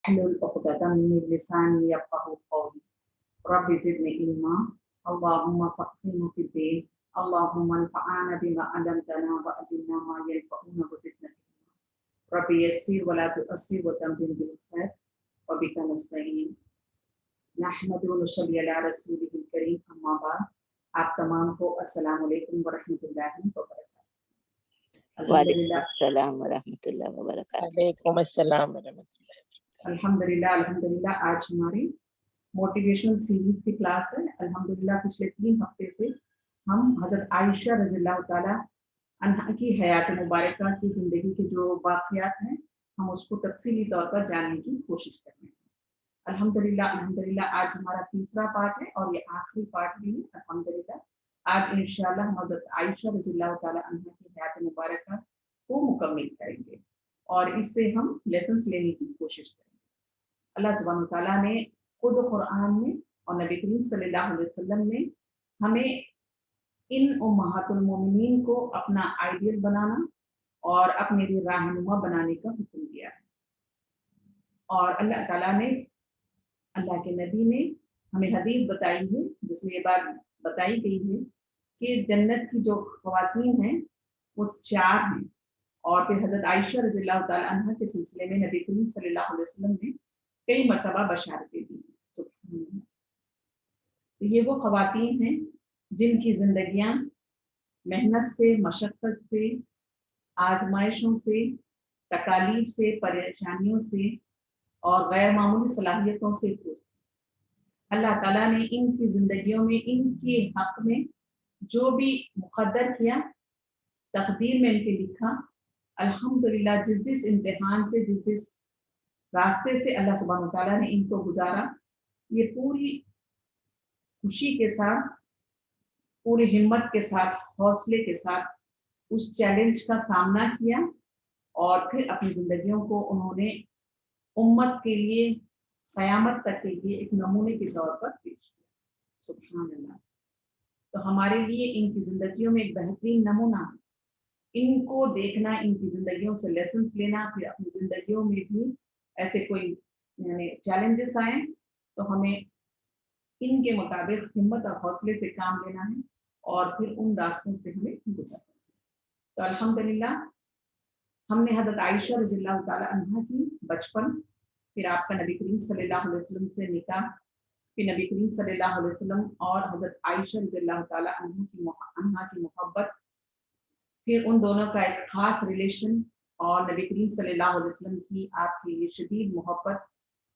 واحلل عقدة من لساني يفقهوا قولي رب زدني علما اللهم فقهنا في الدين اللهم انفعنا بما علمتنا وعلمنا ما ينفعنا وزدنا علما رب يسر ولا تؤثر وتمم بالخير وبك نستعين نحمد ونصلي على رسوله الكريم اما بعد آپ تمام کو السلام علیکم ورحمۃ اللہ وبرکاتہ۔ وعلیکم السلام ورحمۃ اللہ وبرکاتہ۔ وعلیکم السلام ورحمۃ اللہ۔ الحمدللہ آج ہماری موٹیویشنل سیریز کی کلاس ہے۔ الحمدللہ پچھلے 3 ہفتے سے ہم حضرت عائشہ رضی اللہ تعالی عنہا کی حیات مبارکہ کی زندگی کے جو واقعات ہیں ہم اس کو تفصیلی طور پر جاننے کی کوشش کر رہے ہیں۔ الحمدللہ آج ہمارا تیسرا پارٹ ہے اور یہ آخری پارٹ بھی ہے۔ الحمدللہ آج انشاءاللہ ہم حضرت عائشہ رضی اللہ تعالی عنہا کی حیات مبارکہ کو مکمل کریں گے اور اس سے ہم لیسنس لینے کی کوشش کریں گے۔ اللہ سبحانہ وتعالیٰ نے خود قرآن میں اور نبی کریم صلی اللہ علیہ وسلم نے ہمیں ان امہات المومنین کو اپنا آئیڈیل بنانا اور اپنے لیے رہنما بنانے کا حکم دیا ہے، اور اللہ تعالیٰ نے اللہ کے نبی نے ہمیں حدیث بتائی ہے جس میں یہ بات بتائی گئی ہے کہ جنت کی جو خواتین ہیں وہ 4 ہیں، اور پھر حضرت عائشہ رضی اللہ تعالی عنہ کے سلسلے میں نبی کریم صلی اللہ علیہ وسلم نے کئی مرتبہ بشارتیں دی۔ سبحان اللہ۔ تو یہ وہ خواتین ہیں جن کی زندگیاں محنت سے، مشقت سے، آزمائشوں سے، تکالیف سے، پریشانیوں سے اور غیر معمولی صلاحیتوں سے ہوئی۔ اللہ تعالیٰ نے ان کی زندگیوں میں ان کے حق میں جو بھی مقدر کیا، تقدیر میں ان کے لکھا، الحمدللہ جس امتحان سے، جس راستے سے اللہ سبحانہ وتعالیٰ نے ان کو گزارا، یہ پوری خوشی کے ساتھ، پوری ہمت کے ساتھ، حوصلے کے ساتھ اس چیلنج کا سامنا کیا اور پھر اپنی زندگیوں کو انہوں نے امت کے لیے قیامت تک کے لیے ایک نمونے کے طور پر پیش کیا۔ سبحان اللہ۔ تو ہمارے لیے ان کی زندگیوں میں ایک بہترین نمونہ ہے، ان کو دیکھنا، ان کی زندگیوں سے لیسنس لینا، پھر اپنی زندگیوں میں بھی ایسے کوئی چیلنجز آئیں تو ہمیں ان کے مطابق ہمت اور حوصلے سے کام لینا ہے اور پھر ان راستوں سے ہمیں گزرنا ہے۔ تو الحمدللہ ہم نے حضرت عائشہ رضی اللہ تعالی عنہا کی بچپن، پھر آپ کا نبی کریم صلی اللہ علیہ وسلم سے نکاح، پھر نبی کریم صلی اللہ علیہ وسلم اور حضرت عائشہ رضی اللہ تعالی عنہا کی محبت، پھر ان دونوں کا ایک خاص ریلیشن اور نبی کریم صلی اللہ علیہ وسلم کی آپ کے لیے شدید محبت،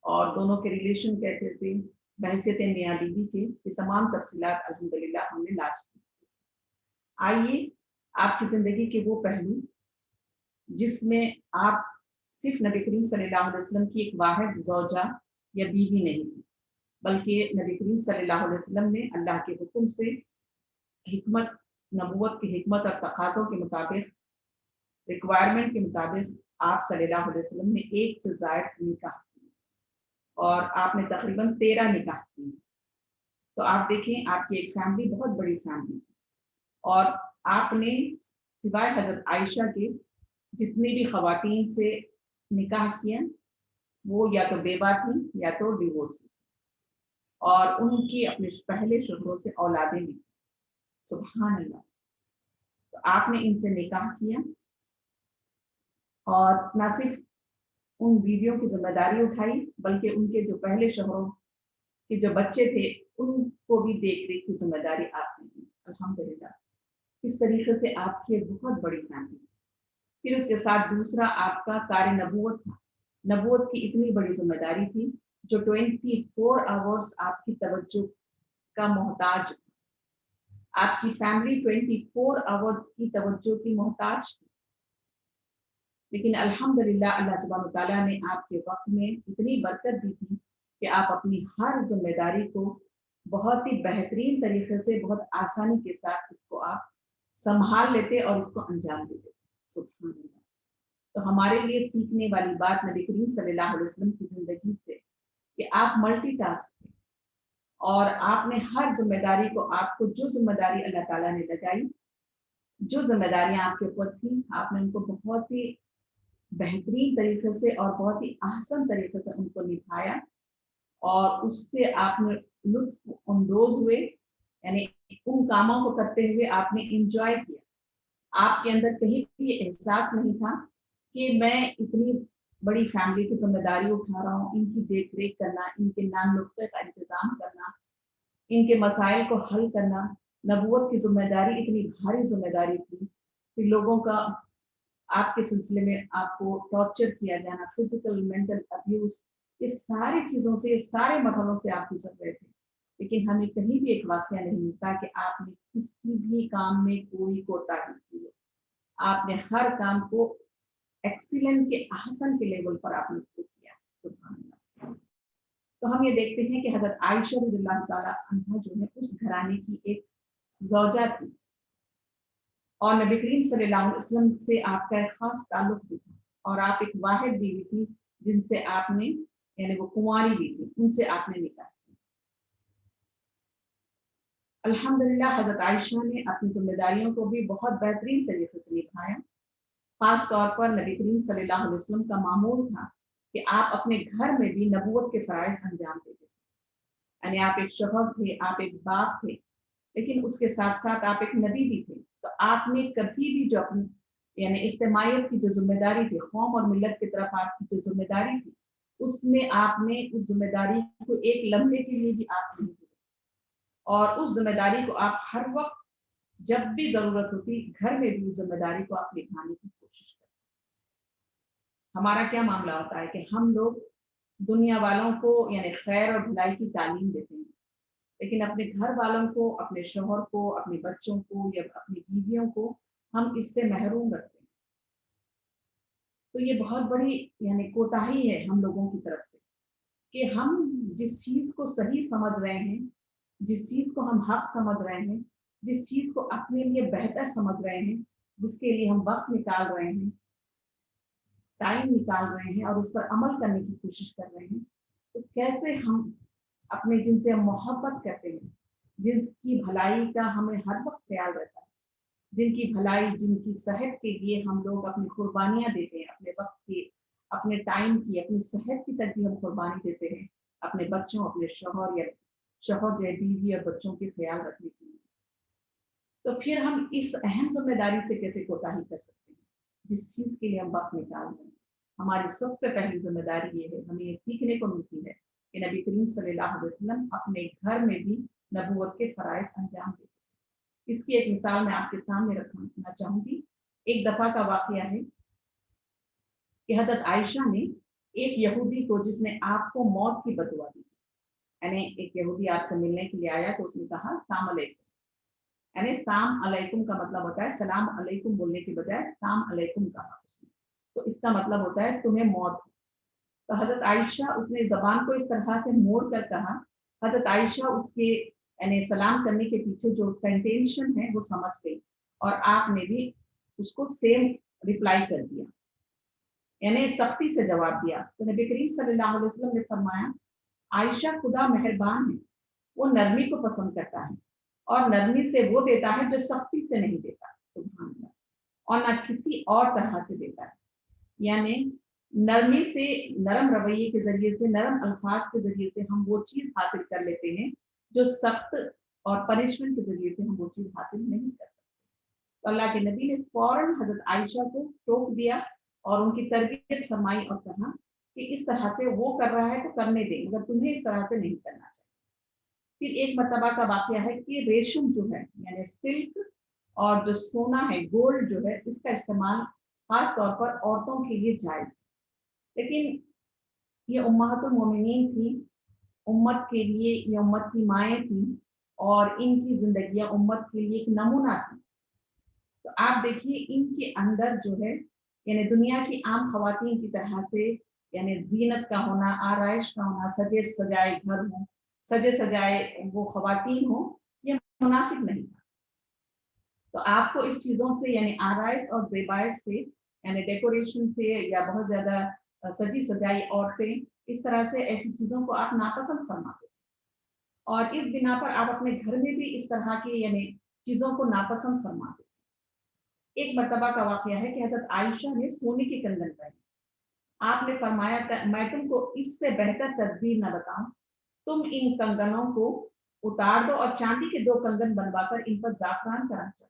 اور دونوں کے ریلیشن کہتے تھے بحیثیت میاں بیوی کے، یہ تمام تفصیلات الحمدللہ ہم نے لاسٹ کی۔ آئیے آپ کی زندگی کے وہ پہلو جس میں آپ صرف نبی کریم صلی اللہ علیہ وسلم کی ایک واحد زوجہ یا بیوی نہیں تھی، بلکہ نبی کریم صلی اللہ علیہ وسلم نے اللہ کے حکم سے، حکمت، نبوت کی حکمت اور تقاضوں کے مطابق، ریکوائرمنٹ کے مطابق آپ صلی اللہ علیہ وسلم نے 1 سے زائد نکاح کیے، اور آپ نے تقریباً 13 نکاح کیے۔ تو آپ دیکھیں آپ کی ایک فیملی بہت بڑی فیملی تھی، اور آپ نے سوائے حضرت عائشہ کے جتنی بھی خواتین سے نکاح کیا وہ یا تو بیوہ تھیں یا تو ڈیورس تھیں، اور ان کی اپنے پہلے شوہروں سے اولادیں بھی۔ سبحان اللہ۔ تو آپ نے ان سے نکاح کیا اور نہ صرف ان بیویوں کی ذمہ داری اٹھائی بلکہ ان کے جو پہلے شوہروں کے جو بچے تھے ان کو بھی دیکھ ریکھ کی ذمہ داری آپ نے دی۔ الحمدللہ اس طریقے سے آپ کی ایک بہت بڑی فیملی۔ پھر اس کے ساتھ دوسرا آپ کا کار نبوت تھا۔ نبوت کی اتنی بڑی ذمہ داری تھی جو 24 آورس آپ کی توجہ کا محتاج تھی۔ آپ کی فیملی 24 آورس کی توجہ کی محتاج تھی، لیکن الحمدللہ اللہ سبحانہ وتعالیٰ نے آپ کے وقت میں اتنی برکت دی تھی کہ آپ اپنی ہر ذمہ داری کو بہت ہی بہترین طریقے سے، بہت آسانی کے ساتھ اس کو آپ سنبھال لیتے اور اس کو انجام دیتے۔ سبحان اللہ۔ تو ہمارے لیے سیکھنے والی بات نبی کریم صلی اللہ علیہ وسلم کی زندگی سے کہ آپ ملٹی ٹاسک تھے، اور آپ نے ہر ذمہ داری کو، آپ کو جو ذمہ داری اللہ تعالیٰ نے لگائی، جو ذمہ داریاں آپ کے اوپر تھیں، آپ نے ان کو بہت ہی बेहतरीन तरीके से और बहुत ही आसान तरीके से उनको निभाया और उससे आपने लुत्फ अंदोज हुए, यानी उन कामों को करते हुए आपने इंजॉय किया। आपके अंदर कहीं भी ये एहसास नहीं था कि मैं इतनी बड़ी फैमिली की जिम्मेदारी उठा रहा हूँ, इनकी देख रेख करना, इनके नाम नुस्खे का इंतजाम करना, इनके मसाइल को हल करना। नबूवत की जिम्मेदारी इतनी भारी जिम्मेदारी थी कि लोगों का आपके सिलसिले में आपको टॉर्चर किया जाना, फिजिकल मेंटल अब्यूज, इस सारी चीजों से, इस सारे मरहलों से आप गुजर रहे थे। लेकिन हमें कहीं भी एक वाकया नहीं मिलता कि आपने किसी भी काम में कोई कोताही की है। आपने हर काम को एक्सीलेंट के आसन के लेवल पर आपने उसको किया। सुभान अल्लाह। तो हम ये देखते हैं कि हजरत आयशा रज़ियल्लाहु ताला अन्हा जो है उस घराने की एक ज़ौजा थी और नबी करीम सल्लल्लाहु अलैहि वसल्लम से आपका एक खास ताल्लुक भी था और आप एक वाहिद बीवी थी जिनसे आपने, यानी वो कुंवारी भी थी, उनसे आपने निकाह किया। अल्हम्दुलिल्लाह हजरत आयशा ने अपनी जिम्मेदारियों को भी बहुत बेहतरीन तरीके से निभाया। खास तौर पर नबी करीम सल्लल्लाहु अलैहि वसल्लम का मामूल था कि आप अपने घर में भी नबूवत के फराइज अंजाम देते थे। यानी आप एक शोहर थे, आप एक बाप थे, लेकिन उसके साथ साथ आप एक नबी भी थे। तो आपने कभी भी जो अपनी, यानी इज्तिमाइयत की जो जिम्मेदारी थी, कौम और मिल्लत की तरफ आपकी जो जिम्मेदारी थी, उसमें आपने उस जिम्मेदारी को एक लम्हे के लिए भी आप नहीं थे और उस जिम्मेदारी को आप हर वक्त जब भी जरूरत होती घर में भी उस जिम्मेदारी को आप निभाने की कोशिश करते। हमारा क्या मामला होता है कि हम लोग दुनिया वालों को यानी खैर और भलाई की तालीम देते हैं, लेकिन अपने घर वालों को, अपने शोहर को, अपने बच्चों को या अपनी बीवियों को हम इससे महरूम रखते हैं। तो ये बहुत बड़ी यानी कोताही है हम लोगों की तरफ से कि हम जिस चीज को सही समझ रहे हैं, जिस चीज को हम हक समझ रहे हैं, जिस चीज को अपने लिए बेहतर समझ रहे हैं, जिसके लिए हम वक्त निकाल रहे हैं, टाइम निकाल रहे हैं और उस पर अमल करने की कोशिश कर रहे हैं, तो कैसे हम अपने जिनसे हम मोहब्बत करते हैं, जिनकी भलाई का हमें हर वक्त ख्याल रहता है, जिनकी भलाई, जिनकी सेहत के लिए हम लोग अपनी कुर्बानियां देते हैं, अपने वक्त की, अपने टाइम की, अपनी सेहत की तक भी हम कुर्बानी देते हैं अपने बच्चों, अपने शोहर या बीवी और बच्चों के ख्याल रखने के लिए। तो फिर हम इस अहम जिम्मेदारी से कैसे कोताही कर सकते हैं जिस चीज के लिए हम वक्त निकाल रहे हैं। हमारी सबसे पहली जिम्मेदारी ये है, हमें ये सीखने को मिलती है कि नबी करीम सल्लल्लाहु अलैहि वसल्लम अपने घर में भी नबूवत के फराइज अंजाम देते। इसकी एक मिसाल मैं आपके सामने रखना चाहूंगी। एक दफा का वाकया है कि हजरत आयशा ने एक यहूदी को, जिसने आपको मौत की बदुआ दी, यानी एक यहूदी आपसे मिलने के लिए आया तो उसने कहा सलाम अलैकुम, यानी सलाम अलैकुम का मतलब होता है सलाम अलैकुम बोलने के बजाय सलाम अलैकुम कहा उसने, तो इसका मतलब होता है तुम्हें मौत। तो हजरत आयशा, उसने जबान को इस तरह से मोड़ कर कहा। हजरत आयशा उसके यानी सलाम करने के पीछे जो उसका इंटेंशन है वो समझ गई और आपने भी उसको सेम रिप्लाई कर दिया, यानी सख्ती से जवाब दिया। तो नबी करीम सल्लल्लाहु अलैहि वसल्लम ने फरमाया, आयशा खुदा मेहरबान है, वो नरमी को पसंद करता है और नरमी से वो देता है जो सख्ती से नहीं देता, सुभान अल्लाह, और ना किसी और तरह से देता है। यानी नरमी से, नरम रवैये के जरिए से, नरम अल्फाज के जरिए से हम वो चीज हासिल कर लेते हैं जो सख्त और पनिशमेंट के जरिए से हम वो चीज हासिल नहीं कर सकते। तो अल्लाह के नबी ने फौरन हजरत आयशा को टोक दिया और उनकी तरबियत फरमाई और कहा कि इस तरह से वो कर रहा है तो करने दें, मगर तुम्हें इस तरह से नहीं करना चाहिए। फिर एक मर्तबा का वाकया है कि रेशम जो है, यानी सिल्क और जो सोना है, गोल्ड जो है, इसका इस्तेमाल खास तौर पर औरतों के लिए जायज, लेकिन ये उम्महातुल मोमिनीन थी, उम्मत के लिए, ये उम्मत की माएँ थी और इनकी जिंदगियां उम्मत के लिए एक नमूना थी। तो आप देखिए इनके अंदर जो है, यानी दुनिया की आम खवातीन की तरह से, यानी जीनत का होना, आराइश का होना, सजे सजाए घर हो, सजे सजाए वो खवातीन हो, ये मुनासिब नहीं था। तो आपको इस चीजों से, यानी आराइश और जेबायत से, यानी डेकोरेशन से, या बहुत ज्यादा सजी सजाई औरतें, इस तरह से ऐसी चीजों को आप नापसंद फरमाते और इस बिना पर आप अपने घर में भी इस तरह की यानी चीजों को नापसंद फरमाते। एक मर्तबा का वाकया है कि हजरत आयशा ने सोने के कंगन पहने। आपने फरमाया मैं तुमको इससे बेहतर तदबीर न बताऊं, तुम इन कंगनों को उतार दो और चांदी के 2 कंगन बनवाकर इन पर जाफरान करना चाहिए।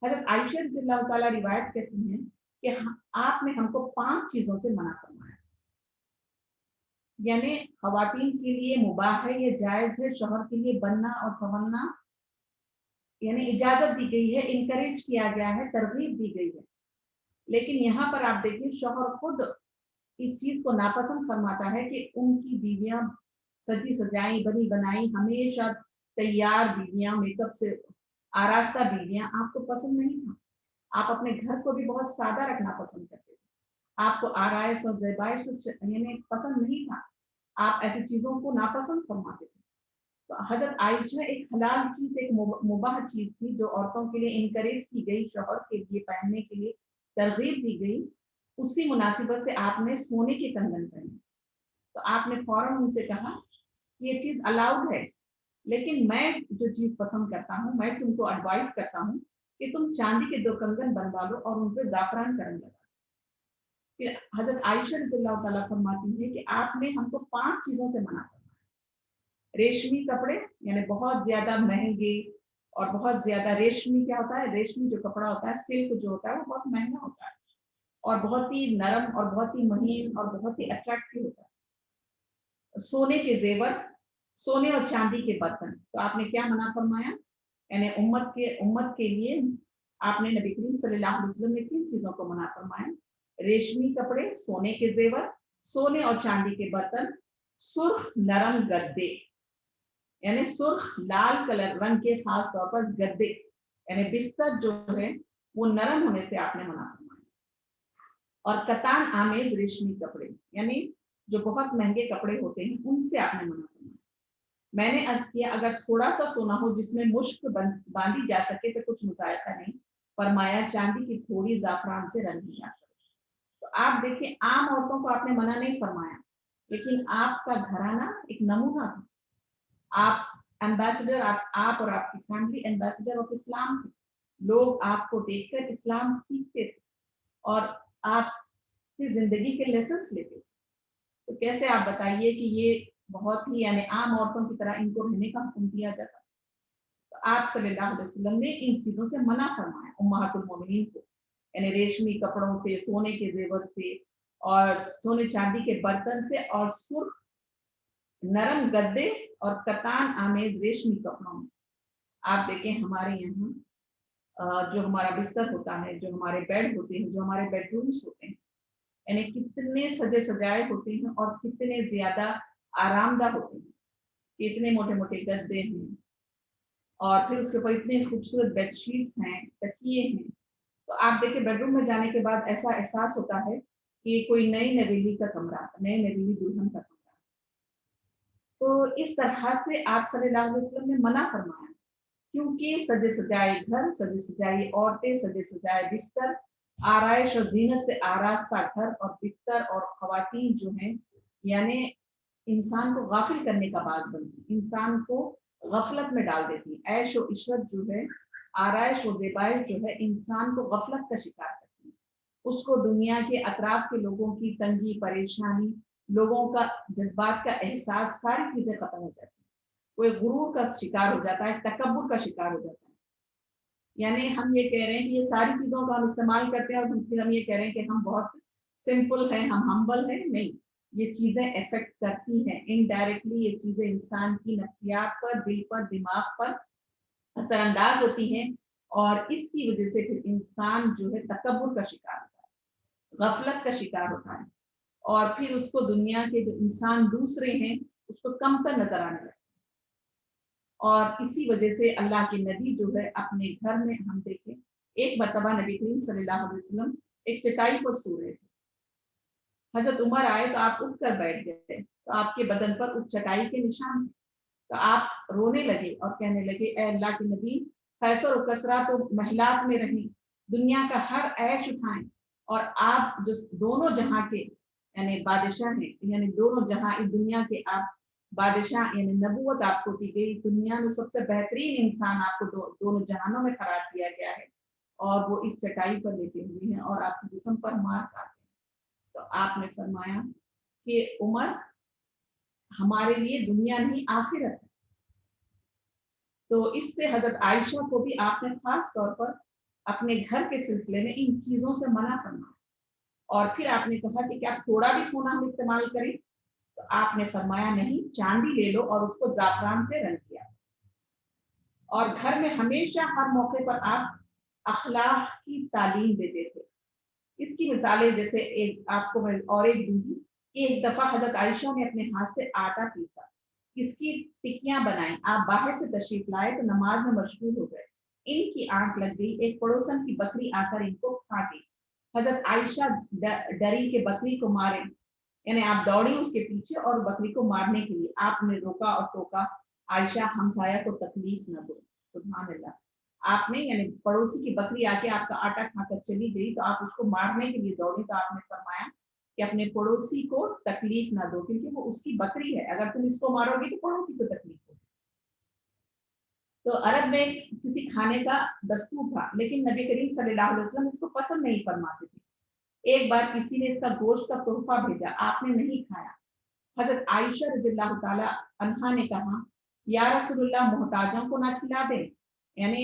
हजरत आयशा रज़ियल्लाहु ताला रिवायत करती हैं कि आपने हमको 5 चीजों से मना फरमाया, यानी खवातीन के लिए मुबाह है, ये जायज है, शौहर के लिए बनना और संवरना यानी इजाजत दी गई है, इनकरेज किया गया है, तरगीब दी गई है। लेकिन यहाँ पर आप देखिए शौहर खुद इस चीज को नापसंद फरमाता है कि उनकी बीवियां सजी सजाई बनी बनाई हमेशा तैयार बीवियां, मेकअप से आरास्ता बीवियां आपको पसंद नहीं था। आप अपने घर को भी बहुत सादा रखना पसंद करते थे, आपको आराइश और ज़ेबाइश यानी पसंद नहीं था, आप ऐसी चीजों को नापसंद फरमाते थे। तो हजरत आयशा एक हलाल चीज, एक मुबाह चीज थी जो औरतों के लिए इनकरेज की गई, शौहर के लिए पहनने के लिए तरगीब दी गई, उसी मुनासिबत से आपने सोने के कंगन पहने। तो आपने फौरन उनसे कहा कि ये चीज अलाउड है, लेकिन मैं जो चीज पसंद करता हूँ, मैं तुमको एडवाइस करता हूँ कि तुम चांदी के 2 कंगन बनवा लो और उन पे जाफरान करने लगा। फिर हजरत आयशा रज़ियल्लाहु ताला फरमाती है कि आपने हमको 5 चीजों से मना किया। रेशमी कपड़े यानी बहुत ज्यादा महंगे, और बहुत ज्यादा रेशमी क्या होता है, रेशमी जो कपड़ा होता है, सिल्क जो होता है वो बहुत महंगा होता है और बहुत ही नरम और बहुत ही महीन और बहुत ही अट्रैक्टिव होता है। सोने के जेवर, सोने और चांदी के बर्तन, तो आपने क्या मना फरमाया, यानी उम्मत के लिए आपने नबी करीम सल्लल्लाहु अलैहि वसल्लम ने 3 चीजों को मना फरमाया, रेशमी कपड़े, सोने के जेवर, सोने और चांदी के बर्तन, सुर्ख नरम गद्दे यानी सुर्ख लाल कलर रंग के, खास तौर पर गद्दे यानी बिस्तर जो है वो नरम होने से आपने मना फरमाया, और कतान आमेज रेशमी कपड़े यानी जो बहुत महंगे कपड़े होते हैं उनसे आपने मना फरमाया। मैंने अर्ज किया अगर थोड़ा सा सोना हो जिसमें मुश्क बांधी जा सके तो कुछ मुजायका नहीं, फरमाया चांदी की थोड़ी जाफरान से रंग दिया करो। तो आप देखिए आम औरतों को आपने मना नहीं फरमाया, लेकिन आपका घराना एक नमूना था, आप एम्बेसडर, आप और आपकी फैमिली एम्बेसडर ऑफ इस्लाम थे। लोग आपको देखकर इस्लाम सीखते थे और आपकी जिंदगी के लेसन्स लेते थे। तो कैसे आप बताइए कि ये बहुत ही यानी आम औरतों की तरह इनको रहने का हुक्म दिया जाता। तो आप सल्लल्लाहु अलैहि वसल्लम ने इन चीजों से मना फरमाया उम्महातुल मोमिनीन को, यानी रेशमी कपड़ों से, सोने के जेवर से और सोने चांदी के बर्तन से और सुर्ख नरम गद्दे और कतान आमेज रेशमी कपड़ों में। आप देखें हमारे यहाँ जो हमारा बिस्तर होता है, जो हमारे बेड होते हैं, जो हमारे बेडरूम्स होते हैं, यानी कितने सजे सजाए होते हैं और कितने ज्यादा आरामदायक होते हैं। इतने मोटे मोटे गद्दे हैं और फिर उसके ऊपर इतने खूबसूरत बेडशीट्स हैं, तकिए हैं। तो आप देखिए बेडरूम में जाने के बाद ऐसा एहसास होता है कि कोई नई नवेली का कमरा, नई नवेली दुल्हन का कमरा। तो इस तरह से आप सल्लल्लाहु अलैहि वसल्लम ने मना फरमाया, क्योंकि सजे सजाए घर, सजे सजाई औरतें, सजे सजाए बिस्तर, आराइश और जीनत से आरास्ता घर और बिस्तर और खवातीन जो हैं यानी इंसान को गाफिल करने का बात बनती, इंसान को गफलत में डाल देती। ऐश और इशरत जो है, आराइश और ज़ेबाइश जो है इंसान को गफलत का शिकार करती है। उसको दुनिया के अतराफ के लोगों की तंगी, परेशानी, लोगों का जज्बात का एहसास, सारी चीजें खत्म हो जाती है। कोई गुरूर का शिकार हो जाता है, तकब्बुर का शिकार हो जाता है। यानी हम ये कह रहे हैं कि ये सारी चीजों का हम इस्तेमाल करते हैं और फिर हम ये कह रहे हैं कि हम बहुत सिंपल हैं, हम हम्बल हैं। नहीं, ये चीजें इफेक्ट करती हैं इनडायरेक्टली, ये चीजें इंसान की नफ्सियात पर, दिल पर, दिमाग पर असरअंदाज होती हैं और इसकी वजह से फिर इंसान जो है तकब्बुर का शिकार होता है, गफलत का शिकार होता है और फिर उसको दुनिया के जो इंसान दूसरे हैं उसको कमतर नजर आने लगता है। और इसी वजह से अल्लाह के नबी जो है अपने घर में, हम देखें एक मरतबा नबी करीम सल्लल्लाहु अलैहि वसल्लम एक चटाई पर सो रहे थे, हजरत उमर आए तो आप उठकर बैठ गए, तो आपके बदन पर उस चटाई के निशान थे। तो आप रोने लगे और कहने लगे ए अल्लाह के नबी, फैसल और कसरा तो महिलात में रही, दुनिया का हर ऐश उठाएं और आप जो दोनों जहां के यानी बादशाह हैं, यानी दोनों जहां इस दुनिया के आप बादशाह, यानी नबूवत आपको दी गई, दुनिया में सबसे बेहतरीन इंसान आपको दोनों जहानों में करार दिया गया है اور وہ اس चटाई पर लेटे हुए हैं और आपके जिस्म पर मार खाते हैं। तो आपने फरमाया कि उमर हमारे लिए दुनिया नहीं आखिरत है। तो इससे हजरत आयशा को भी आपने खास तौर पर अपने घर के सिलसिले में इन चीजों से मना फरमाया। और फिर आपने कहा कि क्या थोड़ा भी सोना हम इस्तेमाल करें? तो आपने फरमाया नहीं, चांदी ले लो और उसको जाफरान से रंग किया। और घर में हमेशा हर मौके पर आप अखलाक की तालीम देते थे। इसकी मिसालें जैसे एक आपको मैं और एक दूंगी। एक दफा हजरत आयशा ने अपने हाथ से आटा पीसा, इसकी टिक्कियां बनाई, आप बाहर से तशरीफ लाए तो नमाज में मशगूल हो गए। इनकी आंख लग गई, एक पड़ोसन की बकरी आकर इनको खा गई। हजरत आयशा डरी के बकरी को मारे, यानी आप दौड़ी उसके पीछे और बकरी को मारने के लिए। आपने रोका और टोका, आयशा हमसाया को तकलीफ न दो। सुभान अल्लाह। आपने यानी पड़ोसी की बकरी आके आपका आटा खाकर चली गई तो आप उसको मारने के लिए दौड़े, तो आपने फरमाया कि अपने पड़ोसी को तकलीफ ना दो, क्योंकि वो उसकी बकरी है, अगर तुम इसको मारोगे तो पड़ोसी को तकलीफ होगी। तो अरब में किसी खाने का दस्तूर था, लेकिन नबी करीम सल्लल्लाहु अलैहि वसल्लम इसको पसंद नहीं फरमाते थे। एक बार किसी ने इसका गोश्त का तोहफा भेजा, आपने नहीं खाया। हजरत आयशा रज़ियल्लाहु ताला अन्हा ने कहा, या रसूलुल्लाह मोहताजों को ना खिला दें, यानी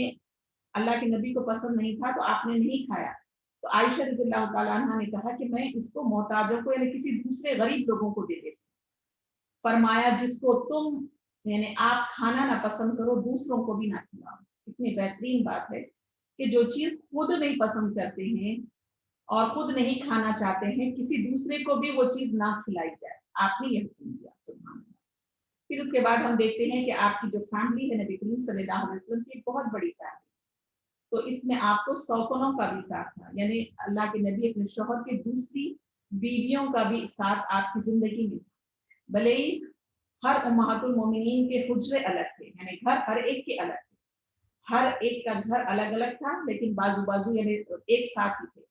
अल्लाह के नबी को पसंद नहीं था तो आपने नहीं खाया। तो आयशा रज़ियल्लाहु ताला अन्हा ने कहा कि मैं इसको मोहताजों को यानी किसी दूसरे गरीब लोगों को दे देती। फरमाया जिसको तुम यानी आप खाना ना पसंद करो, दूसरों को भी ना खिलाओ। इतनी बेहतरीन बात है कि जो चीज खुद नहीं पसंद करते हैं और खुद नहीं खाना चाहते हैं, किसी दूसरे को भी वो चीज ना खिलाई जाए। आपने यह हुक्म दिया, सुभान अल्लाह। फिर उसके बाद हम देखते हैं कि आपकी जो फैमिली है नबी करीम सल्लल्लाहु अलैहि वसल्लम की बहुत बड़ी फैमिली, तो इसमें आपको सौकनों का भी साथ था, यानी अल्लाह के नबी अपने शौहर की दूसरी बीवियों का भी साथ आपकी जिंदगी में। भले ही हर उम्महातुल मोमिनीन के हुज्रे अलग थे, यानी घर हर एक के अलग थे, हर एक का घर अलग अलग था, लेकिन बाजू बाजू यानी एक साथ ही थे।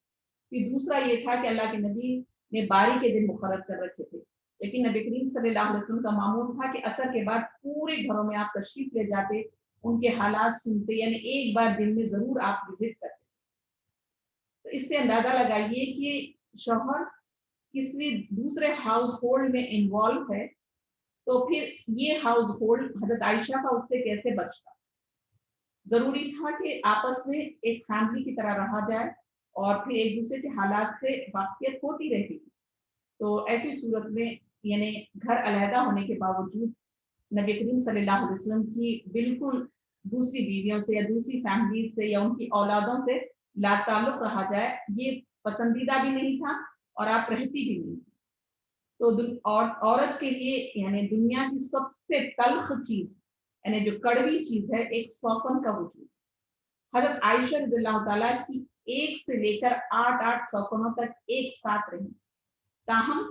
फिर दूसरा ये था कि अल्लाह के नबी ने बारी के दिन मुकर्रर कर रखे थे, लेकिन नबी करीम सल्लल्लाहु अलैहि वसल्लम का मामूल था कि असर के बाद पूरे घरों में आप तशरीफ ले जाते, उनके हालात सुनते, यानी एक बार दिन में जरूर आप विजिट करते। तो इससे अंदाजा लगाइए कि शौहर किसी दूसरे हाउस होल्ड में इन्वॉल्व है, तो फिर ये हाउस होल्ड हजरत आयशा का उससे कैसे बचता। जरूरी था कि आपस में एक फैमिली की तरह रहा जाए और फिर एक दूसरे के हालात से वाकफियत होती रहती थी। तो ऐसी सूरत में यानी घर अलहदा होने के बावजूद नबी करीम सल्लल्लाहु अलैहि वसल्लम की बिल्कुल दूसरी बीवियों से या दूसरी फैमिली से या उनकी औलादों से लाताल्लुक रहा जाए, ये पसंदीदा भी नहीं था और आप रहती भी नहीं। तो और औरत के लिए यानी दुनिया की सबसे तल्ख चीज यानी जो कड़वी चीज है, एक सौकन का वजूद। हजरत आयशा रज़ियल्लाहु ताला की एक से लेकर 8 सौकनों तक एक साथ रही। ताहम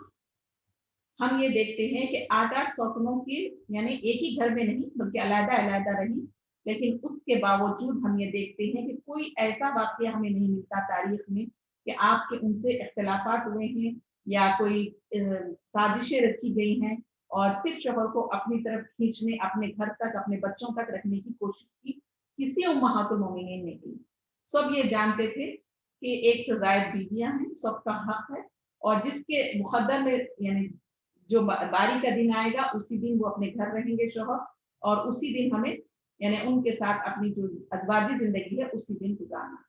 हम ये देखते हैं कि 8 सौकनों की यानी एक ही घर में नहीं बल्कि अलग अलग रही, लेकिन उसके बावजूद हम ये देखते हैं कि कोई ऐसा वाक्य हमें नहीं मिलता तारीख में कि आपके उनसे इख्तिलाफात हुए हैं या कोई साजिशें रची गई हैं और सिर्फ शौहर को अपनी तरफ खींचने, अपने घर तक, अपने बच्चों तक रखने की कोशिश की किसी उम्महातुल मोमिनीन ने की। सब ये जानते थे कि एक से ज्यादा बीवियां हैं, सबका हक है, और जिसके मुकद्दर में यानी जो बारी का दिन आएगा उसी दिन वो अपने घर रहेंगे शौहर, और उसी दिन हमें यानी उनके साथ अपनी जो अज़वाजी जिंदगी है उसी दिन गुजारना।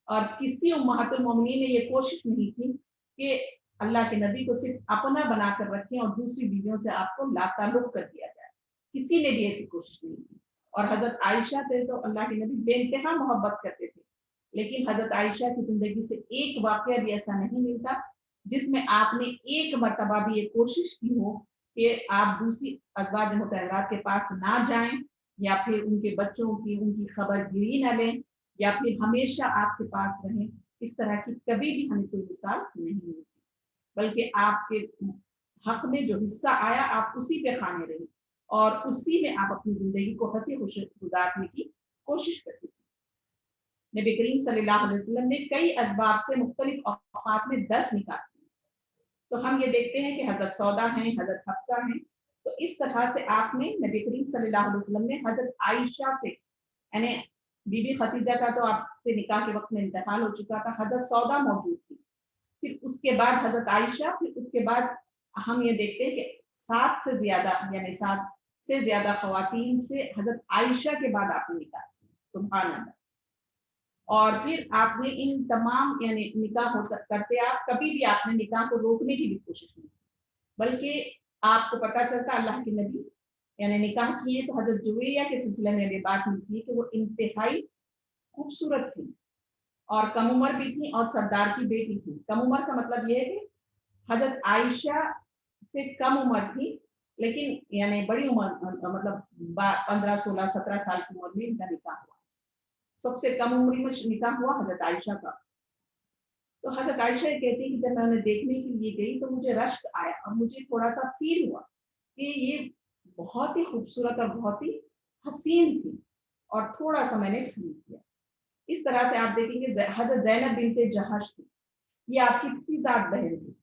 और किसी उम्महातुल मोमिनीन ने ये कोशिश नहीं की कि अल्लाह के नबी को सिर्फ अपना बनाकर रखें और दूसरी बीवियों से आपको लाताल्लुक कर दिया जाए, किसी ने भी ऐसी कोशिश नहीं की। और हजरत आयशा से तो अल्लाह के नबी बेइंतहा मोहब्बत करते थे, लेकिन हजरत आयशा की जिंदगी से एक वाकया भी ऐसा नहीं मिलता जिसमें आपने एक मर्तबा भी ये कोशिश की हो कि आप दूसरी अज़वाज मुतहरात के पास ना जाएं या फिर उनके बच्चों की उनकी खबरगिरी न लें या फिर हमेशा आपके पास रहें। इस तरह की कभी भी हमें कोई मिसाल नहीं मिलती, बल्कि आपके हक में जो हिस्सा आया आप उसी पे खाने रही और उसी में आप अपनी जिंदगी को हंसी खुशी गुजारने की कोशिश करती थी। नबी करीम सल्लल्लाहु अलैहि वसल्लम ने कई असबाब से मुख्तलिफ औकात में 10 निकाह किए। तो हम ये देखते हैं कि हजरत सौदा हैं, हजरत हफ्सा हैं। तो इस तरह से आपने नबी करीम सल्लल्लाहु अलैहि वसल्लम ने हजरत आयशा से यानी बीबी खदीजा का तो आपसे निकाह के वक्त में इंतकाल हो चुका था, हजरत सौदा मौजूद थी, फिर उसके बाद हजरत आयशा, फिर उसके बाद हम ये देखते हैं कि 7 से ज्यादा यानी 7 से ज्यादा खवातीन से हजरत आयशा के बाद आपने निकाह किया, सुभान अल्लाह। और फिर आपने इन तमाम यानी निकाह होता करते आप कभी भी आपने निकाह को रोकने की भी कोशिश नहीं, बल्कि आपको पता चलता अल्लाह के नबी यानी निकाह किए तो हजरत जुवैरिया के सिलसिले में ये बात मिलती है कि वो इंतहाई खूबसूरत थी और कम उम्र भी थी और सरदार की बेटी थी। कम उम्र का मतलब ये है कि हजरत आयशा से कम उम्र थी, लेकिन यानी बड़ी उम्र मतलब 15, 16, 17 साल की उम्र में इनका निकाह हुआ। सबसे कम उम्र में निकाह हुआ हजरत आयशा का। तो हजरत आयशा कहती है कि जब मैं उन्हें देखने के लिए गई तो मुझे रश्क आया और मुझे थोड़ा सा फील हुआ कि ये बहुत ही खूबसूरत और बहुत ही हसीन थी, और थोड़ा सा मैंने फील किया। इस तरह से आप देखेंगे हजरत ज़ैनब बिन्ते जहश थी, ये आपकी फतीजात बहन थी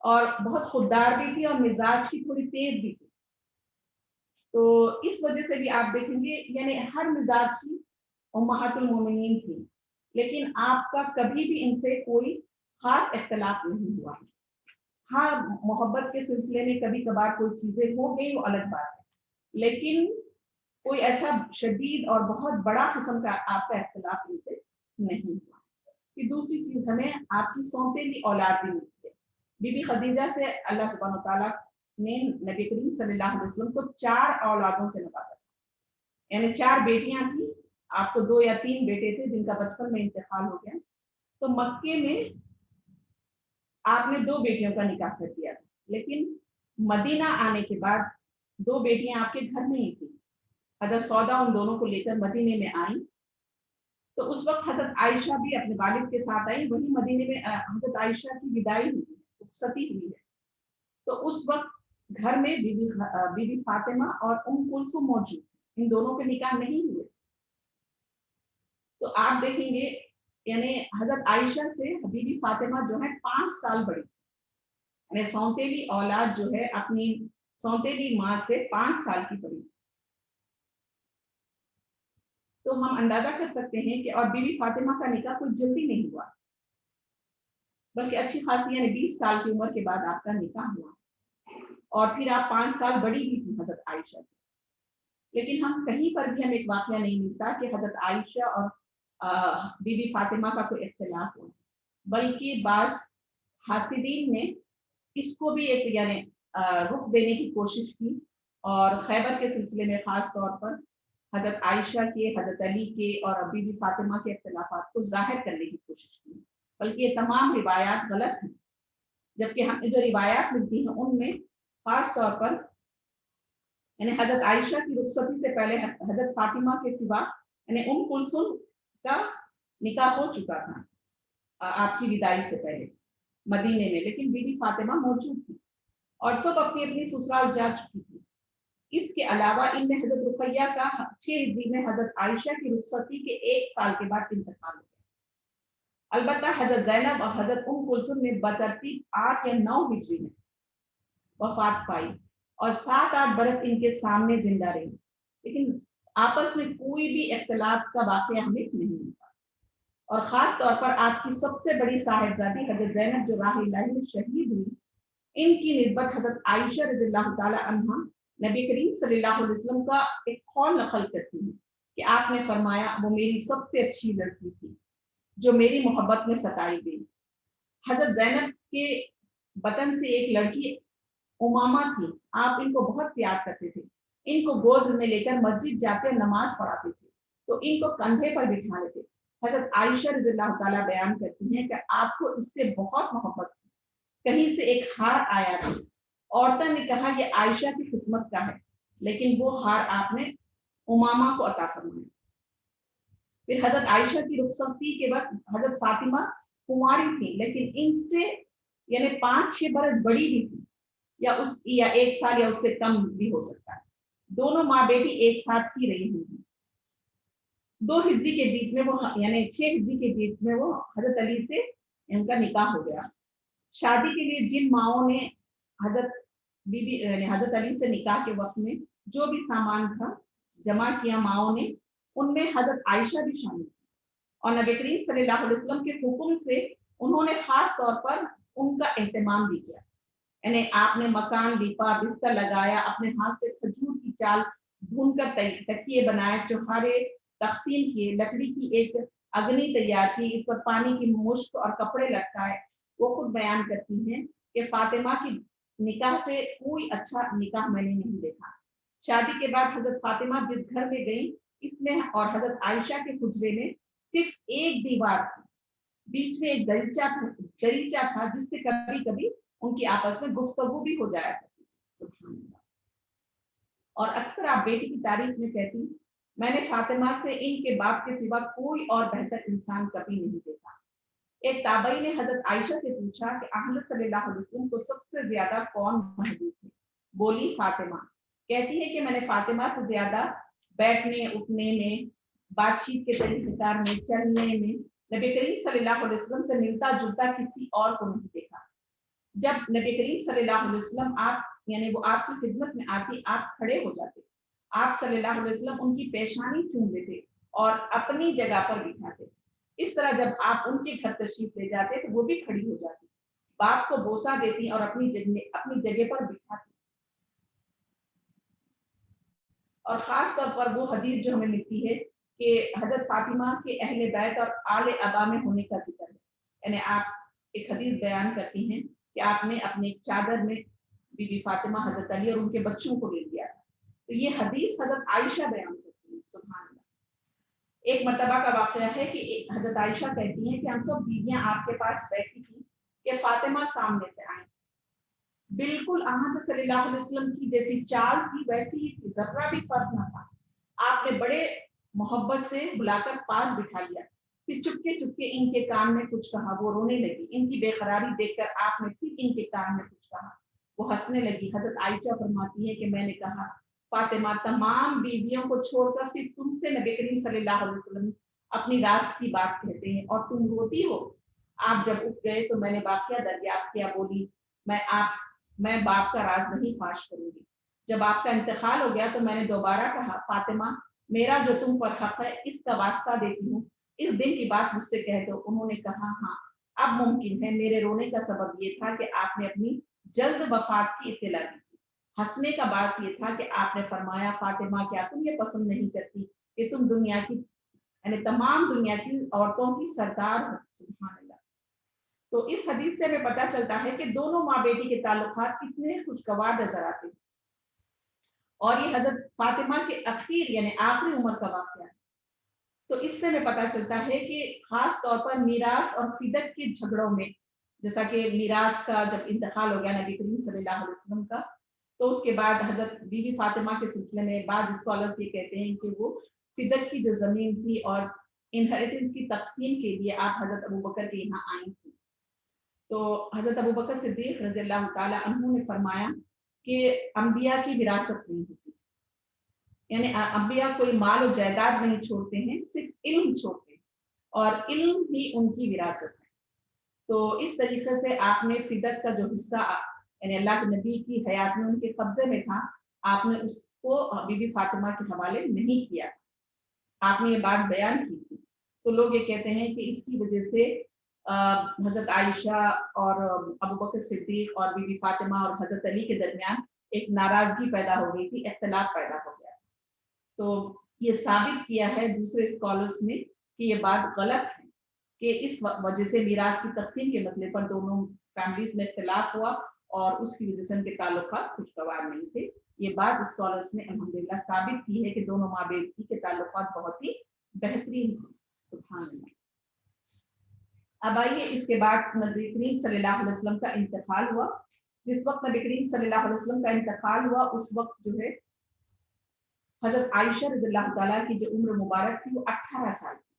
और बहुत खुददार भी थी और मिजाज की थोड़ी तेज भी थी। तो इस वजह से भी आप देखेंगे यानी हर मिजाज की उम्महातुल मोमिनीन थी, लेकिन आपका कभी भी इनसे कोई खास इख्तिलाफ नहीं हुआ। हाँ, मोहब्बत के सिलसिले में कभी कभार कोई चीजें हो गई वो अलग बात है, लेकिन कोई ऐसा शदीद और बहुत बड़ा किस्म का आपका इख्तिलाफ इनसे नहीं हुआ। कि दूसरी चीज हमें आपकी सौतेली औलाद भी मिलती है। बीबी खदीजा से अल्लाह सुब्हानहू तआला ने नबी करीम सल्लल्लाहु अलैहि वसल्लम को 4 औलादों से नवाजा, यानी 4 बेटियां थी, आपको 2 या 3 बेटे थे जिनका बचपन में इंतकाल हो गया। तो मक्के में आपने 2 बेटियों का निकाह कर दिया था, लेकिन मदीना आने के बाद 2 बेटियां आपके घर में ही थी। हजरत सौदा उन दोनों को लेकर मदीने में आई, तो उस वक्त हजरत आयशा भी अपने वालिद के साथ आई। वही मदीने में हजरत आयशा की विदाई हुई है, रुखसती हुई है। तो उस वक्त घर में बीबी फातिमा और उम कुलसुम मौजूद, इन दोनों के निकाह नहीं हुए। तो आप देखेंगे यानी हजरत आयशा से बीबी फातिमा जो है 5 साल बड़ी, यानी सौतेली औलाद जो है अपनी सौतेली माँ से 5 साल की बड़ी। तो हम अंदाजा कर सकते हैं कि और बीबी फातिमा का निकाह कोई जल्दी नहीं हुआ, बल्कि अच्छी खासी यानी 20 साल की उम्र के बाद आपका निकाह हुआ, और फिर आप 5 साल बड़ी भी थी हजरत आयशा से। लेकिन हम कहीं पर भी हमें एक वाकया नहीं मिलता कि हजरत आयशा और बीबी फातिमा का कोई इख्तिलाफ हुआ, बल्कि बास हासिदीन ने इसको भी एक यानी रुख देने की कोशिश की और खैबर के सिलसिले में खास तौर पर हजरत आयशा के, हजरत अली के और बीबी फातिमा के इख्तिलाफात को जाहिर करने की कोशिश की, बल्कि ये तमाम रिवायात गलत हैं। जबकि हमें जो रिवायात मिलती हैं उनमें खास तौर पर यानी हजरत आयशा की रुखसती से पहले हजरत फातिमा के सिवा यानी उम कुलसुम का निकाह हो चुका था आपकी विदाई से पहले मदीने में, लेकिन बीबी फातिमा मौजूद थी और सब अपनी अपनी ससुराल जा चुकी थी। इसके अलावा इनमें हजरत रुकैया का 6 हिजरी में हजरत आयशा की रुखसती के 1 साल के बाद इंतकाल हो गया। अलबत्ता हजरत ज़ैनब और हजरत उम कुलसुम ने बतरतीब 8 या 9 हिजरी में वफात पाई और 7-8 बरस इनके सामने जिंदा रही, लेकिन आपस में कोई भी इख्तिलाफ का वाकया हमें नहीं मिलता। और खास तौर पर आपकी सबसे बड़ी साहिबजादी हजरत ज़ैनब जो राह इलाही में शहीद हुई, इनकी निस्बत हजरत आयशा रज़ियल्लाहु ताला अन्हा नबी करीम सल्लल्लाहु अलैहि वसल्लम का एक कौल नकल करती है कि आपने फरमाया वो मेरी सबसे अच्छी लड़की थी जो मेरी मोहब्बत में सताई गई। हजरत ज़ैनब के बतन से एक लड़की उमामा थी, आप इनको बहुत प्यार करते थे। इनको गोद में लेकर मस्जिद जाते नमाज पढ़ाते थे, तो इनको कंधे पर बिठा लेते। हजरत आयशा रज़ियल्लाहु ताला बयान करती हैं कि आपको इससे बहुत मोहब्बत थी। कहीं से एक हार आया था, औरतों ने कहा ये आयशा की किस्मत का है, लेकिन वो हार आपने उमामा को अता फरमाया। फिर हजरत आयशा की रुखसती के वक्त हजरत फातिमा कुंवारी थी, लेकिन इनसे यानी 5-6 बरस बड़ी भी थी, या 1 साल या उससे कम भी हो सकता है। दोनों माँ बेटी एक साथ ही रही होंगी। 2 हिजरी के बीच में वो यानी 6 हिजरी के बीच में वो हजरत अली से इनका निकाह हो गया। शादी के लिए जिन माओं ने हजरत अली से निकाह के वक्त में जो भी सामान था जमा किया माओं ने, उनमें हजरत आयशा भी शामिल थी और नबी करीम सल्लल्लाहु अलैहि वसल्लम के हुक्म से उन्होंने खास तौर पर उनका एहतमाम भी किया। यानी आपने मकान लीपा, बिस्तर लगाया, अपने हाथ से खजूर की चाल ढूंढकर तकिए बनाए, चौहारे तकसीम किए, लकड़ी की एक अग्नि तैयार की, इस पर पानी की मुश्क और कपड़े लटकाए। वो खुद बयान करती हैं कि फातिमा की निकाह से कोई अच्छा निकाह मैंने नहीं देखा। शादी के बाद हजरत फातिमा जिस घर में गई, इसमें और हजरत आयशा के हुजरे में सिर्फ एक दीवार थी, बीच में एक दरीचा था जिससे कभी कभी उनकी आपस में गुफ्तगू भी हो जाया करती। सुभान अल्लाह। और अक्सर आप बेटी की तारीफ में कहती, मैंने फातिमा से इनके बाप के सिवा कोई और बेहतर इंसान कभी नहीं देखा। एक ताबई ने हजरत आयशा से पूछा कि अहमद सल्लल्लाहु अलैहि वसल्लम को सबसे ज्यादा कौन महबूब थे? बोली फातिमा। कहती है कि मैंने फातिमा से ज्यादा बैठने उठने में, बातचीत के तरीकेकार में, चलने में नबी करीम सल्लल्लाहु अलैहि वसल्लम से मिलता जुलता किसी और को नहीं देखा। जब नबी करीम सल्लल्लाहु अलैहि वसल्लम आप यानी वो आपकी खिदमत में आती, आप खड़े हो जाते, आप सल्लल्लाहु अलैहि वसल्लम उनकी पेशानी चूम देते और अपनी जगह पर बिठाते। इस तरह जब आप उनके घर तशरीफ ले जाते तो वो भी खड़ी हो जाती, बाप को बोसा देती और अपनी जगह पर बिठाती। और खास तौर पर वो हदीस जो हमें मिलती है कि हजरत फातिमा के अहले बैत और आले अबा में होने का जिक्र है। यानी आप एक हदीस बयान करती हैं कि आपने अपने एक चादर में बीबी फातिमा, हजरत अली और उनके बच्चों को ले लिया था। तो ये हदीस हजरत आयशा बयान करती है। सुभान अल्लाह। एक मर्तबा का वाकया है कि हजरत आयशा कहती हैं कि हम सब बीवियां आपके पास बैठी थी कि फातिमा सामने से आई, बिल्कुल हज़रत सल्लल्लाहु अलैहि वसल्लम की जैसी चाल थी वैसी ही थी, जरा भी फर्क ना था। आपने बड़े मोहब्बत से बुलाकर पास बिठा लिया, फिर चुपके चुपके इनके कान में कुछ कहा, वो रोने लगी। इनकी बेकरारी देखकर आपने फिर इनके कान में कुछ कहा, वो हंसने लगी। हजरत आयशा फरमाती है कि मैंने कहा, फातिमा तमाम बीवियों को छोड़कर सिर्फ तुमसे नबी करीम सल्लल्लाहु अलैहि वसल्लम अपनी राज की बात कहते हैं और तुम रोती हो। आप जब उठ गए तो मैंने वाकया दरियाफ्त किया। बोली, मैं बाप का राज नहीं फाश करूंगी। जब आपका इंतकाल हो गया तो मैंने दोबारा कहा, फातिमा मेरा जो तुम पर हक है इसका वास्ता देती हूँ, इस दिन की बात मुझसे कह दो। उन्होंने कहा, हाँ अब मुमकिन है। मेरे रोने का सबब ये था कि आपने अपनी जल्द वफात की इत्तला दी थी। हंसने का बात ये था कि आपने फरमाया, फातिमा क्या तुम ये पसंद नहीं करती कि तुम दुनिया की यानी तमाम दुनिया की औरतों की सरदार हो? सुभान अल्लाह। तो इस हदीस से हमें पता चलता है कि दोनों माँ बेटी के ताल्लुकात कितने खुशगवार नजर आते हैं। और ये हजरत फातिमा के अखीर यानी आखिरी उम्र का वाकया है। तो इससे हमें पता चलता है कि खास तौर पर मीरास और फिदक के झगड़ों में, जैसा कि मीरास का जब इंतकाल हो गया नबी करीम सल्लल्लाहु अलैहि वसल्लम का, तो उसके बाद हजरत बीबी फातिमा के सिलसिले में बाद स्कॉलर्स ये कहते हैं कि वो फिदक की जो जमीन थी और इनहेरिटेंस की तकसीम के लिए आप हजरत अबू बकर के यहाँ आई थी। तो हजरत अबू बकर सिद्दीक रज़ियल्लाहु ताला अन्हु ने फरमाया कि अंबिया की विरासत नहीं होती, यानी अंबिया कोई माल और जायदाद नहीं छोड़ते हैं, सिर्फ इल्म छोड़ते हैं और इल्म ही उनकी विरासत है। तो इस तरीके से आपने फिदक का जो हिस्सा यानी अल्लाह के नबी की हयात में उनके कब्जे में था, आपने उसको बीबी फातिमा के हवाले नहीं किया। आपने ये बात बयान की थी। तो लोग ये कहते हैं कि इसकी वजह से हजरत आयशा और अबू बकर सिद्दीक और बीबी फातिमा और हजरत अली के दरमियान एक नाराजगी पैदा हो गई थी, इख्तिलाफ पैदा हो गया। तो ये साबित किया है दूसरे स्कॉलर्स ने कि ये बात गलत है कि इस वजह से मीराज की तकसीम के मसले पर दोनों फैमिलीज में इख्तिलाफ हुआ और उसकी वजह से उनके ताल्लुकात खुशगवार नहीं थे। ये बात स्कॉलर्स ने अल्हम्दुलिल्लाह साबित की है कि दोनों माँ बेटी के ताल्लुकात बहुत ही बेहतरीन थे। सुभान अल्लाह। अब आइए इसके बाद नबी करीम सल्लल्लाहु अलैहि वसल्लम का इंतकाल हुआ। जिस वक्त नबी करीम सल्लल्लाहु अलैहि वसल्लम का इंतकाल हुआ उस वक्त जो है हजरत आयशा रज़ियल्लाहु ताला की जो उम्र मुबारक थी वो 18 साल थी।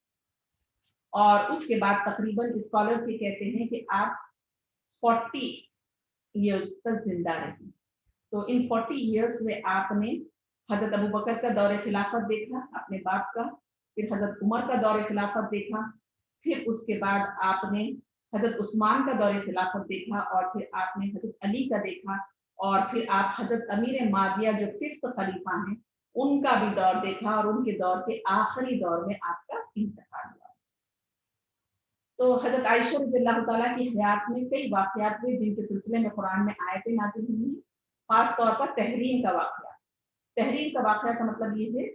और उसके बाद तकरीबन स्कॉलर्स ये कहते हैं कि आप 40 इयर्स तक जिंदा रही। तो इन 40 इयर्स में आपने हजरत अबू बकर का दौरे खिलाफत देखा अपने बाप का, फिर हजरत उमर का दौरे खिलाफत देखा, फिर उसके बाद आपने हजरत उस्मान का दौरे खिलाफत देखा और फिर आपने हजरत अली का देखा और फिर आप हजरत अमीर माविया जो 5th खलीफा हैं ان کا بھی دور دیکھا اور ان کے دور کے آخری دور میں آپ کا انتقال ہوا۔ تو حضرت عائشہ رضی اللہ تعالیٰ کی حیات میں کئی واقعات ہوئے جن کے سلسلے میں قرآن میں آیتیں نازل ہوئی ہیں، خاص طور پر تحریم کا واقعہ۔ تحریم کا واقعہ کا مطلب یہ ہے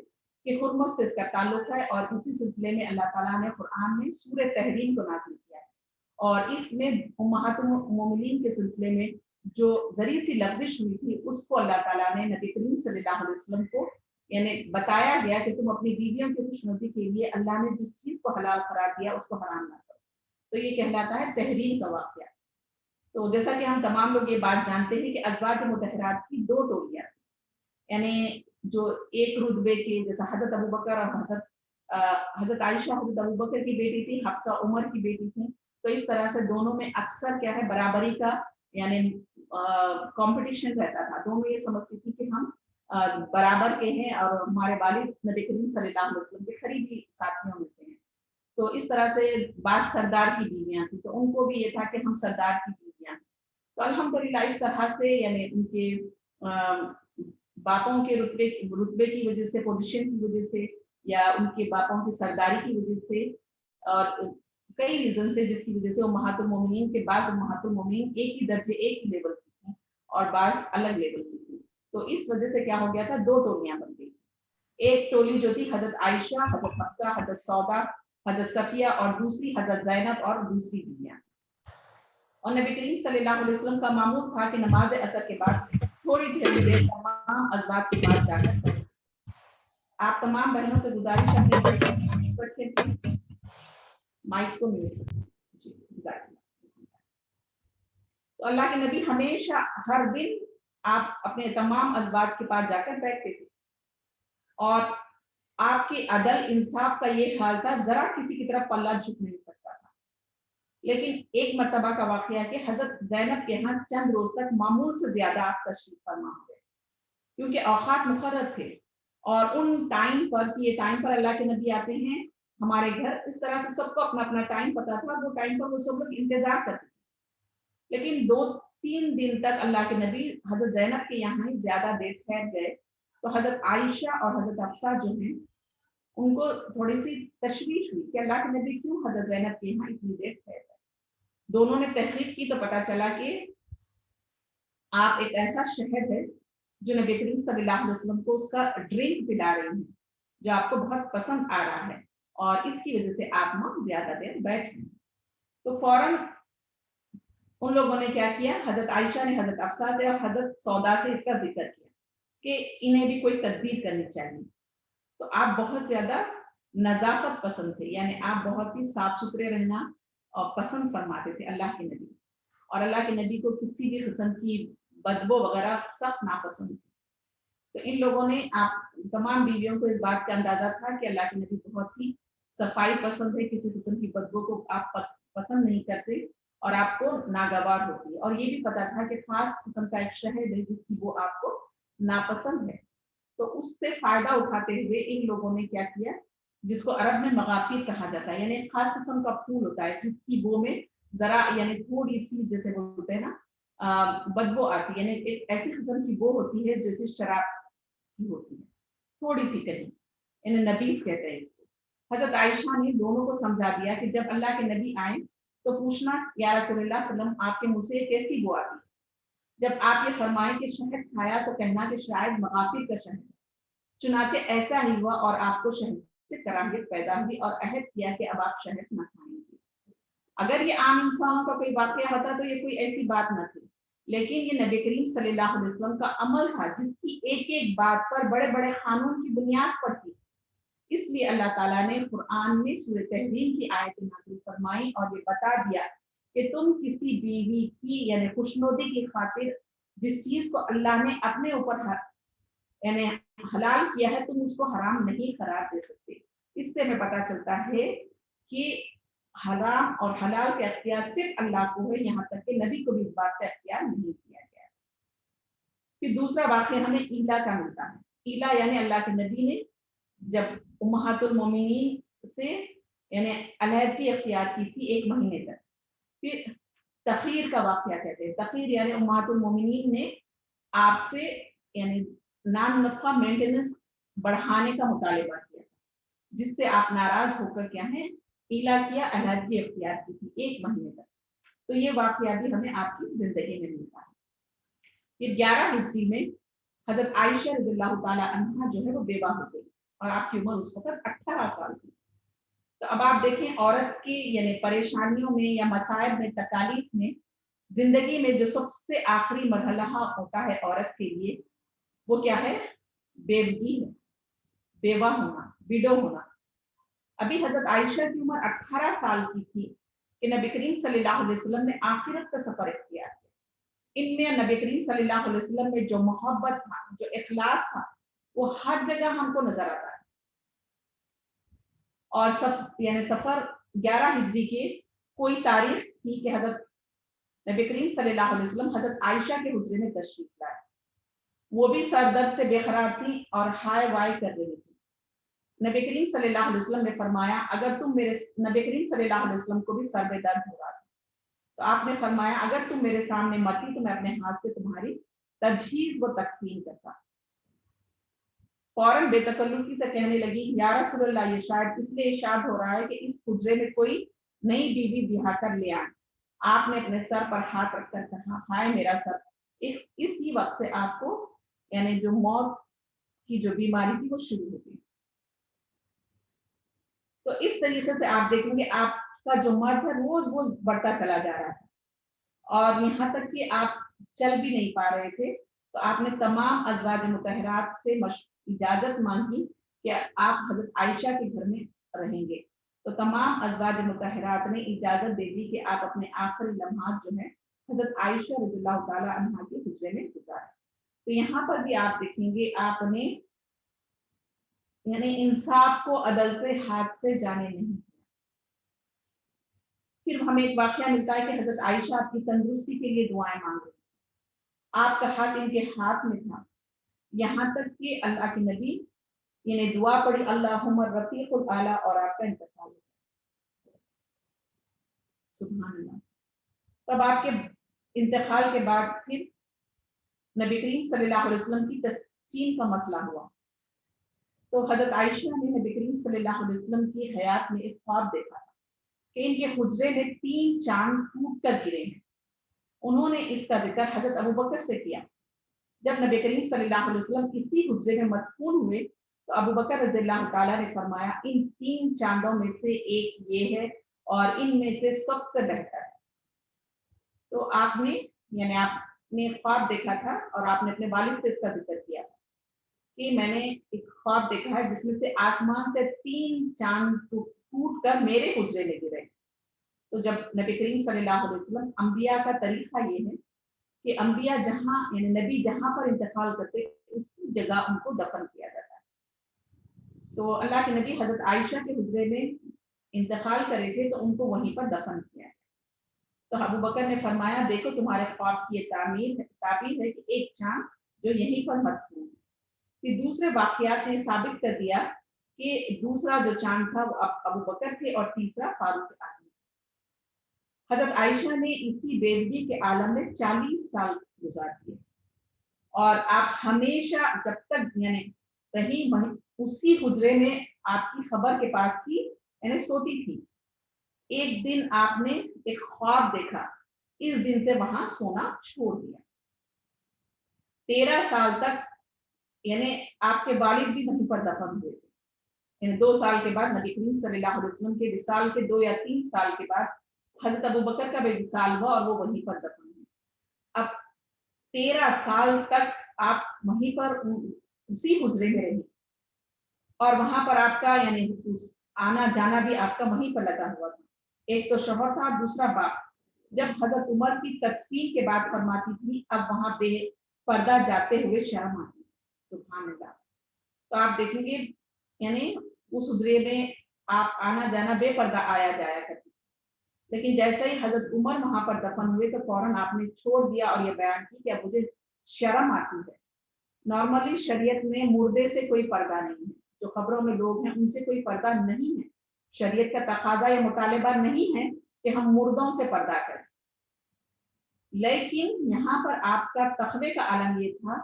کہ حرمت سے اس کا تعلق ہے، اور اسی سلسلے میں اللہ تعالیٰ نے قرآن میں سورہ تحریم کو نازل کیا ہے، اور اس میں امہات المومنین کے سلسلے میں جو ذریع سی لفزش ہوئی تھی اس کو اللہ تعالیٰ نے نبی کریم صلی اللہ علیہ وسلم کو یعنی بتایا گیا کہ تم اپنی بیویوں کی خوشنودی کے لیے اللہ نے جس چیز کو حلال قرار دیا اس کو حرام نہ کرو، تو یہ کہلاتا ہے تحریم کا واقعہ۔ تو جیسا کہ ہم تمام لوگ یہ بات جانتے ہیں کہ ازواج مطہرات کی دو ٹولیاں، یعنی جو ایک رتبے کے، جیسا حضرت ابوبکر اور حضرت عائشہ حضرت ابوبکر کی بیٹی تھی، حفصہ عمر کی بیٹی تھی، تو اس طرح سے دونوں میں اکثر کیا ہے برابری کا یعنی کمپٹیشن رہتا تھا۔ دونوں یہ سمجھتی تھی کہ ہم برابر کے ہیں اور ہمارے والد نبی کریم صلی اللہ علیہ وسلم کے قریبی ساتھیوں میں سے ہیں۔ تو اس طرح سے بعض سردار کی بیویاں تھیں تو ان کو بھی یہ تھا کہ ہم سردار کی بیویاں ہیں۔ تو الحمدللہ اس طرح سے یعنی ان کے باپوں کے رتبے کی وجہ سے، پوزیشن کی وجہ سے، یا ان کے باپوں کی سرداری کی وجہ سے، اور کئی ریزن تھے جس کی وجہ سے امہات المومنین کے بعض امہات المومنین ایک ہی درجے ایک ہی لیول کی تھیں اور بعض الگ لیول کی تھیں۔ تو اس وجہ سے کیا ہو گیا تھا، دو ٹولیاں بن گئی۔ ایک ٹولی جو تھی حضرت عائشہ، حضرت حفصہ، حضرت سودا، حضرت صفیہ، اور دوسری حضرت زینب اور دوسری بیویاں۔ اور نبی کریم صلی اللہ علیہ وسلم کا معمول تھا کہ نماز عصر کے بعد تھوڑی تھوڑی دیر تمام ازواج کے پاس جا کر بیٹھیں۔ آپ تمام بہنوں سے گزارش ہے مائک کو میوٹ۔ تو اللہ کے نبی ہمیشہ ہر دن آپ اپنے تمام ازواج کے پاس جا کر بیٹھتے تھے، اور آپ کے عدل انصاف کا یہ حال تھا، ذرا کسی کی طرف پلہ جھک نہیں سکتا تھا۔ لیکن ایک مرتبہ کا واقعہ کہ حضرت زینب کے ہاں چند روز تک معمول سے زیادہ آپ تشریف فرما ہو گئے، کیونکہ اوقات مقرر تھے، اور ان ٹائم پر یہ ٹائم پر اللہ کے نبی آتے ہیں ہمارے گھر، اس طرح سے سب کو اپنا اپنا ٹائم پتا تھا، وہ ٹائم پر وہ سب لوگ انتظار کرتے تھے۔ لیکن 2-3 دن تک اللہ کے نبی حضرت زینب کے یہاں ہی زیادہ دیر ٹھہر گئے، تو حضرت عائشہ اور حضرت حفصہ جو ہیں ان کو تھوڑی سی تشویش ہوئی کہ اللہ کے نبی کیوں حضرت زینب کے یہاں اتنی دیر ٹھہر گئے۔ دونوں نے تحقیق کی تو پتا چلا کہ آپ ایک ایسا شہد ہے جو نبی کریم صلی اللہ علیہ وسلم کو اس کا ڈرنک پلا رہی ہیں، جو آپ کو بہت پسند آ رہا ہے، اور اس کی وجہ سے آپ وہاں زیادہ دیر بیٹھ گئے۔ تو فوراً ان لوگوں نے کیا کیا، حضرت عائشہ نے حضرت حفصہ سے اور حضرت سودا سے اس کا ذکر کیا کہ انہیں بھی کوئی تدبیر کرنی چاہیے۔ تو آپ بہت زیادہ نظافت پسند تھے، یعنی آپ بہت ہی صاف ستھرے رہنا اور پسند فرماتے تھے اللہ کے نبی، اور اللہ کے نبی کو کسی بھی قسم کی بدبو وغیرہ سخت ناپسند تھی۔ تو ان لوگوں نے آپ تمام بیویوں کو اس بات کا اندازہ تھا کہ اللہ کے نبی بہت ہی صفائی پسند ہے، کسی قسم کی بدبو کو آپ پسند نہیں کرتے اور آپ کو ناگوار ہوتی ہے، اور یہ بھی پتا تھا کہ خاص قسم کا ایک شہد ہے جس کی وہ آپ کو ناپسند ہے۔ تو اس سے فائدہ اٹھاتے ہوئے ان لوگوں نے کیا کیا، جس کو عرب میں مغافیر کہا جاتا ہے، یعنی ایک خاص قسم کا پھول ہوتا ہے جس کی بو میں ذرا یعنی تھوڑی سی جیسے بولتے ہیں نا بدبو آتی ہے، یعنی ایک ایسی قسم کی بو ہوتی ہے جیسے شراب کی ہوتی ہے، تھوڑی سی کہیں، یعنی نبیز کہتے ہیں اس کو۔ حضرت عائشہ نے دونوں کو سمجھا دیا کہ جب اللہ کے نبی آئیں تو پوچھنا یا رسول اللہ صلی اللہ علیہ وسلم آپ کے منہ سے کیسی بو آتی ہے، جب آپ یہ فرمائیں کہ شہد کھایا تو کہنا کہ شاید مغافر کا شہد ہے۔ چنانچہ ایسا ہی ہوا، اور آپ کو شہد سے کراہیت پیدا ہوئی اور عہد کیا کہ اب آپ شہد نہ کھائیں گے۔ اگر یہ عام انسانوں کا کوئی واقعہ ہوتا تو یہ کوئی ایسی بات نہ تھی، لیکن یہ نبی کریم صلی اللہ علیہ وسلم کا عمل تھا جس کی ایک ایک بات پر بڑے بڑے قانون کی بنیاد پر تھی۔ اس لیے اللہ تعالیٰ نے قرآن میں سورہ تحریم کی آیت نازل فرمائی اور یہ بتا دیا کہ تم کسی بیوی کی یعنی خوشنودی کی خاطر جس چیز کو اللہ نے اپنے اوپر یعنی حلال کیا ہے تم اس کو حرام نہیں قرار دے سکتے۔ اس سے ہمیں پتہ چلتا ہے کہ حرام اور حلال کا اختیار صرف اللہ کو ہے، یہاں تک کہ نبی کو بھی اس بات کا اختیار نہیں کیا گیا۔ پھر دوسرا واقعہ ہمیں ایلا کا ملتا ہے۔ ایلا یعنی اللہ کے نبی نے جب امہات المومنین سے یعنی علیحدگی اختیار کی تھی 1 مہینے تک۔ پھر تخیر کا واقعہ کہتے ہیں، تخیر یعنی امہات المومنین نے آپ سے یعنی نان نفقہ مینٹیننس बढ़ाने का मुतालबा किया, जिससे आप नाराज होकर क्या है इला किया, अलहदगी इख्तियार की थी 1 महीने तक। तो ये वाकया भी हमें आपकी जिंदगी में मिलता है। फिर 11 हिजरी में हजरत आयशा रज़ियल्लाहु ताला अन्हा जो है वो बेवा हो गई और आपकी उम्र उस वक्त 18 साल थी। तो अब आप देखें औरत की यानी परेशानियों में या मसाइब में, तकालीफ में, जिंदगी में जो सबसे आखिरी मरहला होता है औरत के लिए, वो क्या है? बेवगी है, बेवा होना, विडो होना। अभी हजरत आयशा की उम्र 18 साल की थी कि नबी करीम सल्लल्लाहु अलैहि वसल्लम ने आखिरत का सफर इख्तियार किया। इनमें नबी करीम सल्लल्लाहु अलैहि वसल्लम में जो मोहब्बत था, जो इखलास था, वो हर जगह हमको नजर आता है। और यानी सफर 11 हिजरी के कोई तारीख थी कि हजरत नबी करीम सल्लल्लाहु अलैहि वसल्लम हजरत आयशा के हुजरे में तशरीफ लाए। वो भी सर दर्द से बेकरार थी और हाय वाय कर रही थी। नबी करीम सल्लल्लाहु अलैहि वसल्लम ने फरमाया, अगर तुम मेरे नबी करीम सल्लल्लाहु अलैहि वसल्लम को भी सर में दर्द हो रहा था, तो आपने फरमाया अगर तुम मेरे सामने मरती तो मैं अपने हाथ से तुम्हारी तजहीज व तकफीन करता। फौरन बेतकल्लुफी से कहने लगी, या रसूलल्लाह, ये शायद इसलिए इरशाद हो रहा है कि इस हुजरे में कोई नई बीवी बिहा कर ले आए। आपने अपने सर पर हाथ रखकर कहा, हाय मेरा सर। इसी वक्त से आपको यानी जो मौत की जो बीमारी थी वो शुरू हो गई। तो इस तरीके से आप देखेंगे आपका जो मर्ज है रोज रोज बढ़ता चला जा रहा था और यहाँ तक कि आप चल भी नहीं पा रहे थे। तो आपने तमाम अज़वाज मुतहरात से इजाजत मांगी कि आप हजरत आयशा के घर में रहेंगे। तो तमाम अज़वाज मुतहरात ने इजाजत दे दी कि आप अपने आखिरी लम्हात जो है हजरत आयशा रज़ियल्लाहु ताला अन्हा के हुजरे में गुजारें। तो यहाँ पर भी आप देखेंगे आपने यानी इंसाफ को अदल से हाथ से जाने नहीं। फिर हमें एक वाकया मिलता है कि हजरत आयशा आपकी तंदुरुस्ती के लिए दुआएं मांग रही, आपका हाथ इनके हाथ में था, यहाँ तक कि अल्लाह के नबी यानी दुआ पड़ी, अल्लाहुम्मा रफीकुल आला, और आपका इंतकाल। सुभान अल्लाह। तब आपके इंतकाल के बाद फिर नबी करीम सल्लल्लाहु अलैहि वसल्लम की तस्कीन का मसला हुआ। तो हजरत आयशा ने नबी करीम सल्लल्लाहु अलैहि वसल्लम की हयात में एक ख्वाब देखा था कि इनके हुजरे में 3 चांद टूट कर गिरे हैं। उन्होंने इसका जिक्र हजरत अबू बकर से किया। जब नबी करीम सल्लल्लाहु अलैहि वसल्लम इसी हुजरे में मदफून हुए तो अबू बकर रज़ियल्लाहु ताला ने फरमाया, इन 3 चांदों में से एक ये है और इनमें से सबसे बेहतर है। तो आपने यानी आपने ख्वाब देखा था और आपने अपने वालिद से इसका जिक्र किया कि मैंने एक ख्वाब देखा है जिसमें से आसमान से 3 चांद टूट कर मेरे हुजरे में गिरे। तो जब नबी करीम सल्लल्लाहु अलैहि वसल्लम, अंबिया का तरीका ये है कि अंबिया जहाँ यानी नबी जहाँ पर इंतकाल करते उसी जगह उनको दफन किया जाता है। तो अल्लाह के नबी हजरत आयशा के हुजरे में इंतकाल करे थे तो उनको वहीं पर दफन किया। तो अबू बकर ने फरमाया, देखो तुम्हारे ख्वाब की ताबीर है कि एक चांद जो यहीं पर मदफून है। फिर दूसरे वाकयात ने साबित कर दिया कि दूसरा जो चांद था वो अबू बकर थे और तीसरा फारूक आजम। हजरत आयशा ने इसी बेदगी के आलम में 40 साल गुजार दिए और आप हमेशा जब तक यानी रही उसी हुजरे में आपकी खबर के पास ही यानी सोती थी। एक दिन आपने एक ख्वाब देखा, इस दिन से वहां सोना छोड़ दिया। 13 साल तक यानी आपके वालिद भी वहीं पर दफन हुए थे। यानी 2 साल के बाद नबी करीम सल्लल्लाहु अलैहि वसल्लम के विसाल के 2 या 3 साल के बाद हजरत अबू बकर का भी विसाल हुआ और वो वहीं पर दफन हुए। अब 13 साल तक आप वहीं पर उसी हुजरे में रही और वहां पर आपका यानी आना जाना भी आपका वहीं पर लगा हुआ था। एक तो शौहर था, दूसरा बाप। जब हजरत उमर की तकफीन के बाद फरमाती थी, अब वहां पे पर्दा जाते हुए शर्म आती। सुभान अल्लाह। तो आप देखेंगे यानी उस हुजरे में आप आना जाना बेपर्दा आया जाया करती, लेकिन जैसे ही हजरत उमर वहां पर दफन हुए तो फौरन आपने छोड़ दिया और ये बयान की कि अब मुझे शर्म आती है। नॉर्मली शरीयत में मुर्दे से कोई पर्दा नहीं है, जो खबरों में लोग हैं उनसे कोई पर्दा नहीं है। शरीयत का तकाजा या मुतालिबा नहीं है कि हम मुर्दों से पर्दा करें, लेकिन यहाँ पर आपका तकवे का आलम ये था,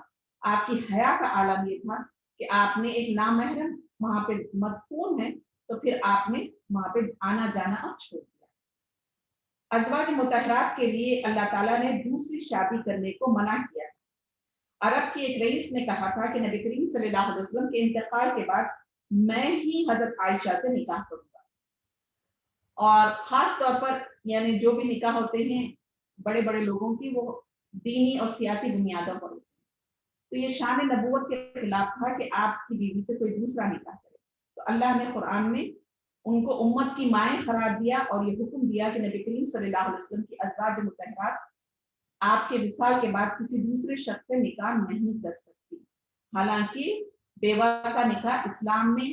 आपकी हया का आलम ये था کہ آپ نے ایک نامحرم وہاں پہ مدفون ہے تو پھر آپ نے وہاں پہ آنا جانا اب چھوڑ دیا۔ ازواج مطہرات کے لیے اللہ تعالیٰ نے دوسری شادی کرنے کو منع کیا۔ عرب کے ایک رئیس نے کہا تھا کہ نبی کریم صلی اللہ علیہ وسلم کے انتقال کے بعد میں ہی حضرت عائشہ سے نکاح کروں گا، اور خاص طور پر یعنی جو بھی نکاح ہوتے ہیں بڑے بڑے لوگوں کی وہ دینی اور سیاسی بنیادوں پر ہوتے ہیں، تو یہ شان نبوت کے خلاف تھا کہ آپ کی بیوی سے کوئی دوسرا نکاح کرے۔ تو اللہ نے قرآن میں ان کو امت کی مائیں قرار دیا اور یہ حکم دیا کہ نبی کریم صلی اللہ علیہ وسلم کی ازواج مطہرات آپ کے وصال کے بعد کسی دوسرے شخص سے نکاح نہیں کر سکتی۔ حالانکہ بیوہ کا نکاح اسلام میں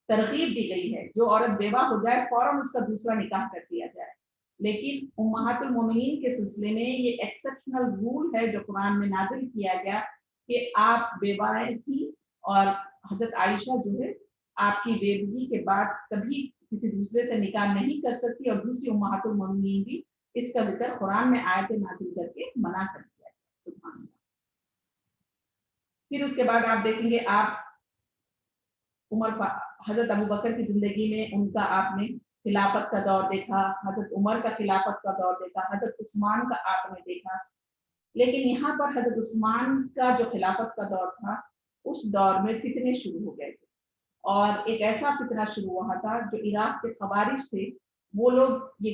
ترغیب دی گئی ہے، جو عورت بیوہ ہو جائے فوراً اس کا دوسرا نکاح کر دیا جائے، لیکن امہات المومنین کے سلسلے میں یہ ایکسپشنل رول ہے جو قرآن میں نازل کیا گیا کہ آپ بیوائیں تھی، اور حضرت عائشہ جو ہے آپ کی بیوگی کے بعد کبھی کسی دوسرے سے نکاح نہیں کر سکتی، اور دوسری امہات المومنین بھی اس کا ذکر قرآن میں آیت نازل کر کے منع کر دیا ہے۔ سبحان اللہ۔ پھر اس کے بعد آپ دیکھیں گے آپ حضرت ابو بکر کی زندگی میں ان کا آپ نے خلافت کا دور دیکھا، حضرت عمر کا خلافت کا دور دیکھا، حضرت عثمان کا آپ نے دیکھا، لیکن یہاں پر حضرت عثمان کا جو خلافت کا دور تھا اس دور میں فتنے شروع ہو گئے تھے، اور ایک ایسا فتنہ شروع ہوا تھا جو عراق کے خوارج تھے، وہ لوگ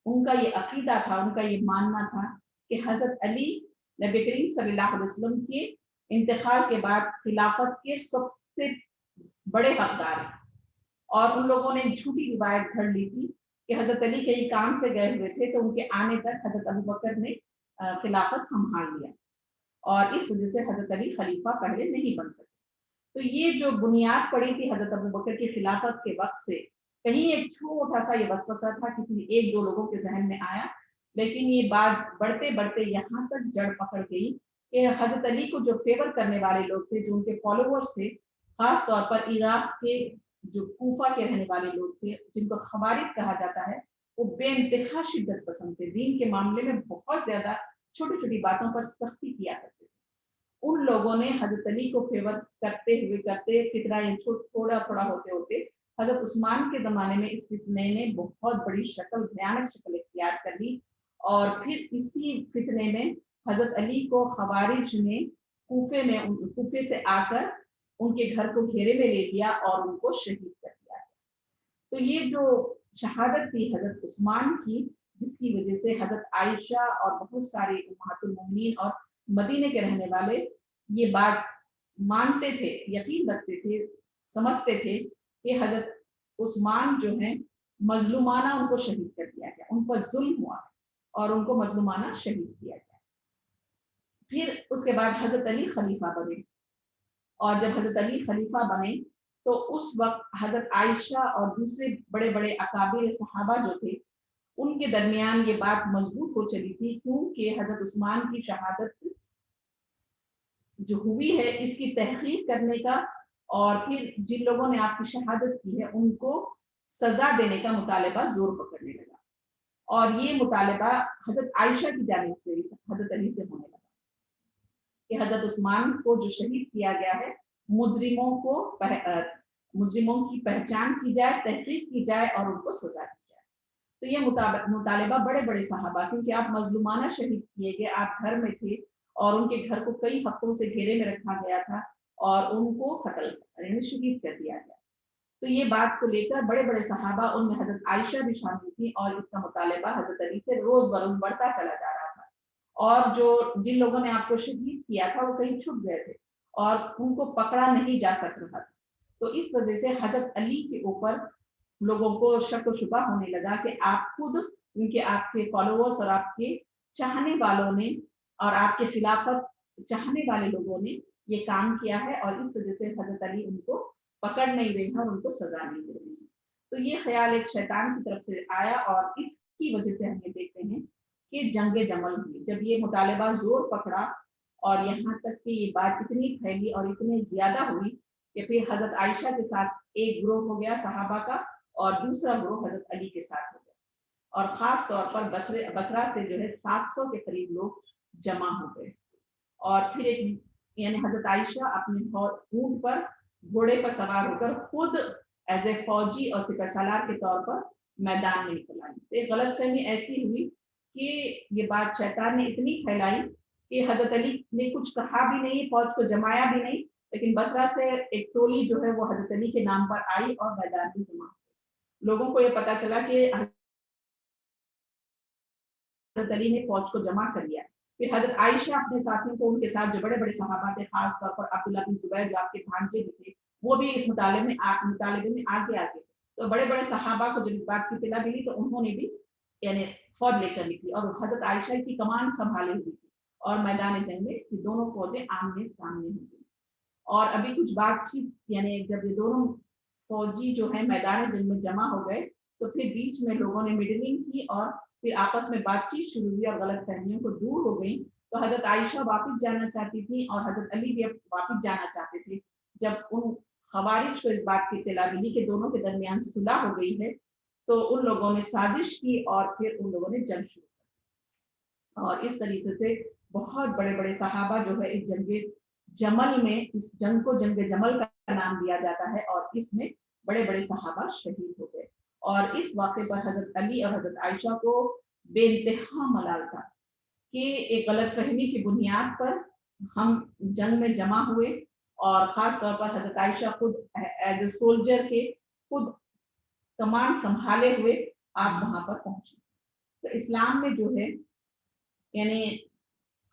ان کا یہ عقیدہ تھا، ان کا یہ ماننا تھا کہ حضرت علی نبی کریم صلی اللہ علیہ وسلم کے انتقال کے بعد خلافت کے سب سے بڑے حقدار ہیں، اور ان لوگوں نے جھوٹی روایت گھڑ لی تھی کہ حضرت علی کہیں کام سے گئے ہوئے تھے تو ان کے آنے تک حضرت ابو بکر نے خلافت سنبھال لیا، اور اس وجہ سے حضرت علی خلیفہ پہلے نہیں بن سکے۔ تو یہ جو بنیاد پڑی تھی حضرت ابو بکر کی خلافت کے وقت سے، کہیں ایک چھوٹا سا یہ وسوسہ تھا کسی ایک دو لوگوں کے ذہن میں آیا، لیکن یہ بات بڑھتے بڑھتے یہاں تک جڑ پکڑ گئی کہ حضرت علی کو جو فیور کرنے والے لوگ تھے، جو ان کے فالوورز تھے، خاص طور پر عراق کے جو کوفہ کے رہنے والے لوگ تھے جن کو خوارج کہا جاتا ہے، وہ بے انتہا شدت پسند تھے، دین کے معاملے میں بہت زیادہ چھوٹی چھوٹی باتوں پر سختی کیا کرتے تھے۔ ان لوگوں نے حضرت علی کو فیور کرتے ہوئے فتنہ تھوڑا تھوڑا ہوتے ہوتے حضرت عثمان کے زمانے میں اس فتنے نے بہت بڑی شکل، بھیانک شکل اختیار کر لی، اور پھر اسی فتنے میں حضرت علی کو خوارج نے کوفے سے آ کر ان کے گھر کو گھیرے میں لے لیا اور ان کو شہید کر دیا۔ تو یہ جو شہادت تھی حضرت عثمان کی، جس کی وجہ سے حضرت عائشہ اور بہت سارے امہات المومنین اور مدینے کے رہنے والے یہ بات مانتے تھے، یقین رکھتے تھے، سمجھتے تھے کہ حضرت عثمان جو ہیں مظلومانہ ان کو شہید کر دیا گیا، ان پر ظلم ہوا اور ان کو مظلومانہ شہید کیا گیا۔ پھر اس کے بعد حضرت علی خلیفہ بنے، اور جب حضرت علی خلیفہ بنے تو اس وقت حضرت عائشہ اور دوسرے بڑے بڑے اکابر صحابہ جو تھے ان کے درمیان یہ بات مضبوط ہو چلی تھی، کیونکہ حضرت عثمان کی شہادت جو ہوئی ہے اس کی تحقیق کرنے کا، اور پھر جن لوگوں نے آپ کی شہادت کی ہے ان کو سزا دینے کا مطالبہ زور پکڑنے لگا، اور یہ مطالبہ حضرت عائشہ کی جانب سے حضرت علی سے ہونے لگا کہ حضرت عثمان کو جو شہید کیا گیا ہے مجرموں کی پہچان کی جائے، تحقیق کی جائے اور ان کو سزا دی جائے۔ تو یہ مطالبہ بڑے بڑے صحابہ، کیونکہ آپ مظلومانہ شہید کیے گئے، آپ گھر میں تھے اور ان کے گھر کو کئی ہفتوں سے گھیرے میں رکھا گیا تھا اور ان کو قتل یعنی شہید کر دیا گیا۔ تو یہ بات کو لے کر بڑے بڑے صحابہ، ان میں حضرت عائشہ بھی شامل تھی، اور اس کا مطالبہ حضرت علی سے روز بروز بڑھتا چلا جا رہا تھا، اور جن لوگوں نے آپ کو شہید کیا تھا وہ کہیں چھپ گئے تھے اور ان کو پکڑا نہیں جا سک رہا تھا۔ تو اس وجہ سے حضرت علی کے اوپر لوگوں کو شک و شبہ ہونے لگا کہ آپ خود، کیونکہ آپ کے فالوورز اور آپ کے چاہنے والوں نے اور آپ کے خلافت چاہنے والے لوگوں نے یہ کام کیا ہے، اور اس وجہ سے حضرت علی ان کو پکڑ نہیں رہے ہیں اور ان کو سزا نہیں دے رہے ہیں۔ تو یہ خیال ایک شیطان کی طرف سے آیا، اور اس کی وجہ سے ہم یہ دیکھتے ہیں کہ جنگ جمل ہوئی، جب یہ مطالبہ زور پکڑا اور یہاں تک کہ یہ بات اتنی پھیلی اور اتنی زیادہ ہوئی کہ پھر حضرت عائشہ کے ساتھ ایک گروہ ہو گیا صحابہ کا، اور دوسرا گروہ حضرت علی کے ساتھ ہو گیا، اور خاص طور پر بصرہ سے جو ہے 700 کے قریب لوگ جمع ہو گئے، اور پھر ایک یعنی حضرت عائشہ اپنے اونٹ پر घोड़े पर सवार होकर खुद एज ए फौजी और सिपहसालार के तौर पर मैदान में निकल आई। तो एक गलतफहमी ऐसी हुई कि ये बात शैतान ने इतनी फैलाई कि हजरत अली ने कुछ कहा भी नहीं, फौज को जमाया भी नहीं, लेकिन बसरा से एक टोली जो है वो हजरत अली के नाम पर आई और मैदान में जमा। लोगों को ये पता चला कि हजरत अली ने फौज को जमा कर लिया। फिर हजरत आयशा अपने साथियों को, उनके साथ जो बड़े बड़े सहाबा थे, खास तौर पर अब्दुल्ला बिन जुबैर जो आपके भांजे भी थे, वो भी इस मुतालिबे में आगे आगे। तो बड़े बड़े सहाबा को जब इस बात की इत्तला मिली तो उन्होंने भी यानी फौज लेकर निकली और हजरत आयशा इसकी कमान संभाले हुई थी और मैदान जंग में दोनों फौजें आमने सामने हो गई। और अभी कुछ बातचीत यानी जब ये दोनों फौजी जो है मैदान जंग में जमा हो गए तो फिर बीच में लोगों ने मिडलिंग की और फिर आपस में बातचीत शुरू हुई और गलत फहमियों को दूर हो गई। तो हजरत आयशा वापस जाना चाहती थी और हजरत अली भी वापस जाना चाहते थे। जब उन खवारिज को इस बात की इत्तला मिली कि दोनों के दरमियान सुलह हो गई है तो उन लोगों ने साजिश की और फिर उन लोगों ने जंग शुरू कर। और इस तरीके से बहुत बड़े बड़े सहाबा जो है इस जंग जमल में, इस जंग को जंग जमल का नाम दिया जाता है और इसमें बड़े बड़े सहाबा शहीद हो गए। और इस वाक़े पर हजरत अली और हजरत आयशा को बेइंतहा मलाल था कि एक गलतफहमी की बुनियाद पर हम जंग में जमा हुए और खास तौर पर हजरत आयशा खुद एज ए सोल्जर के खुद कमांड संभाले हुए आप वहां पर पहुंचे। तो इस्लाम में जो है यानी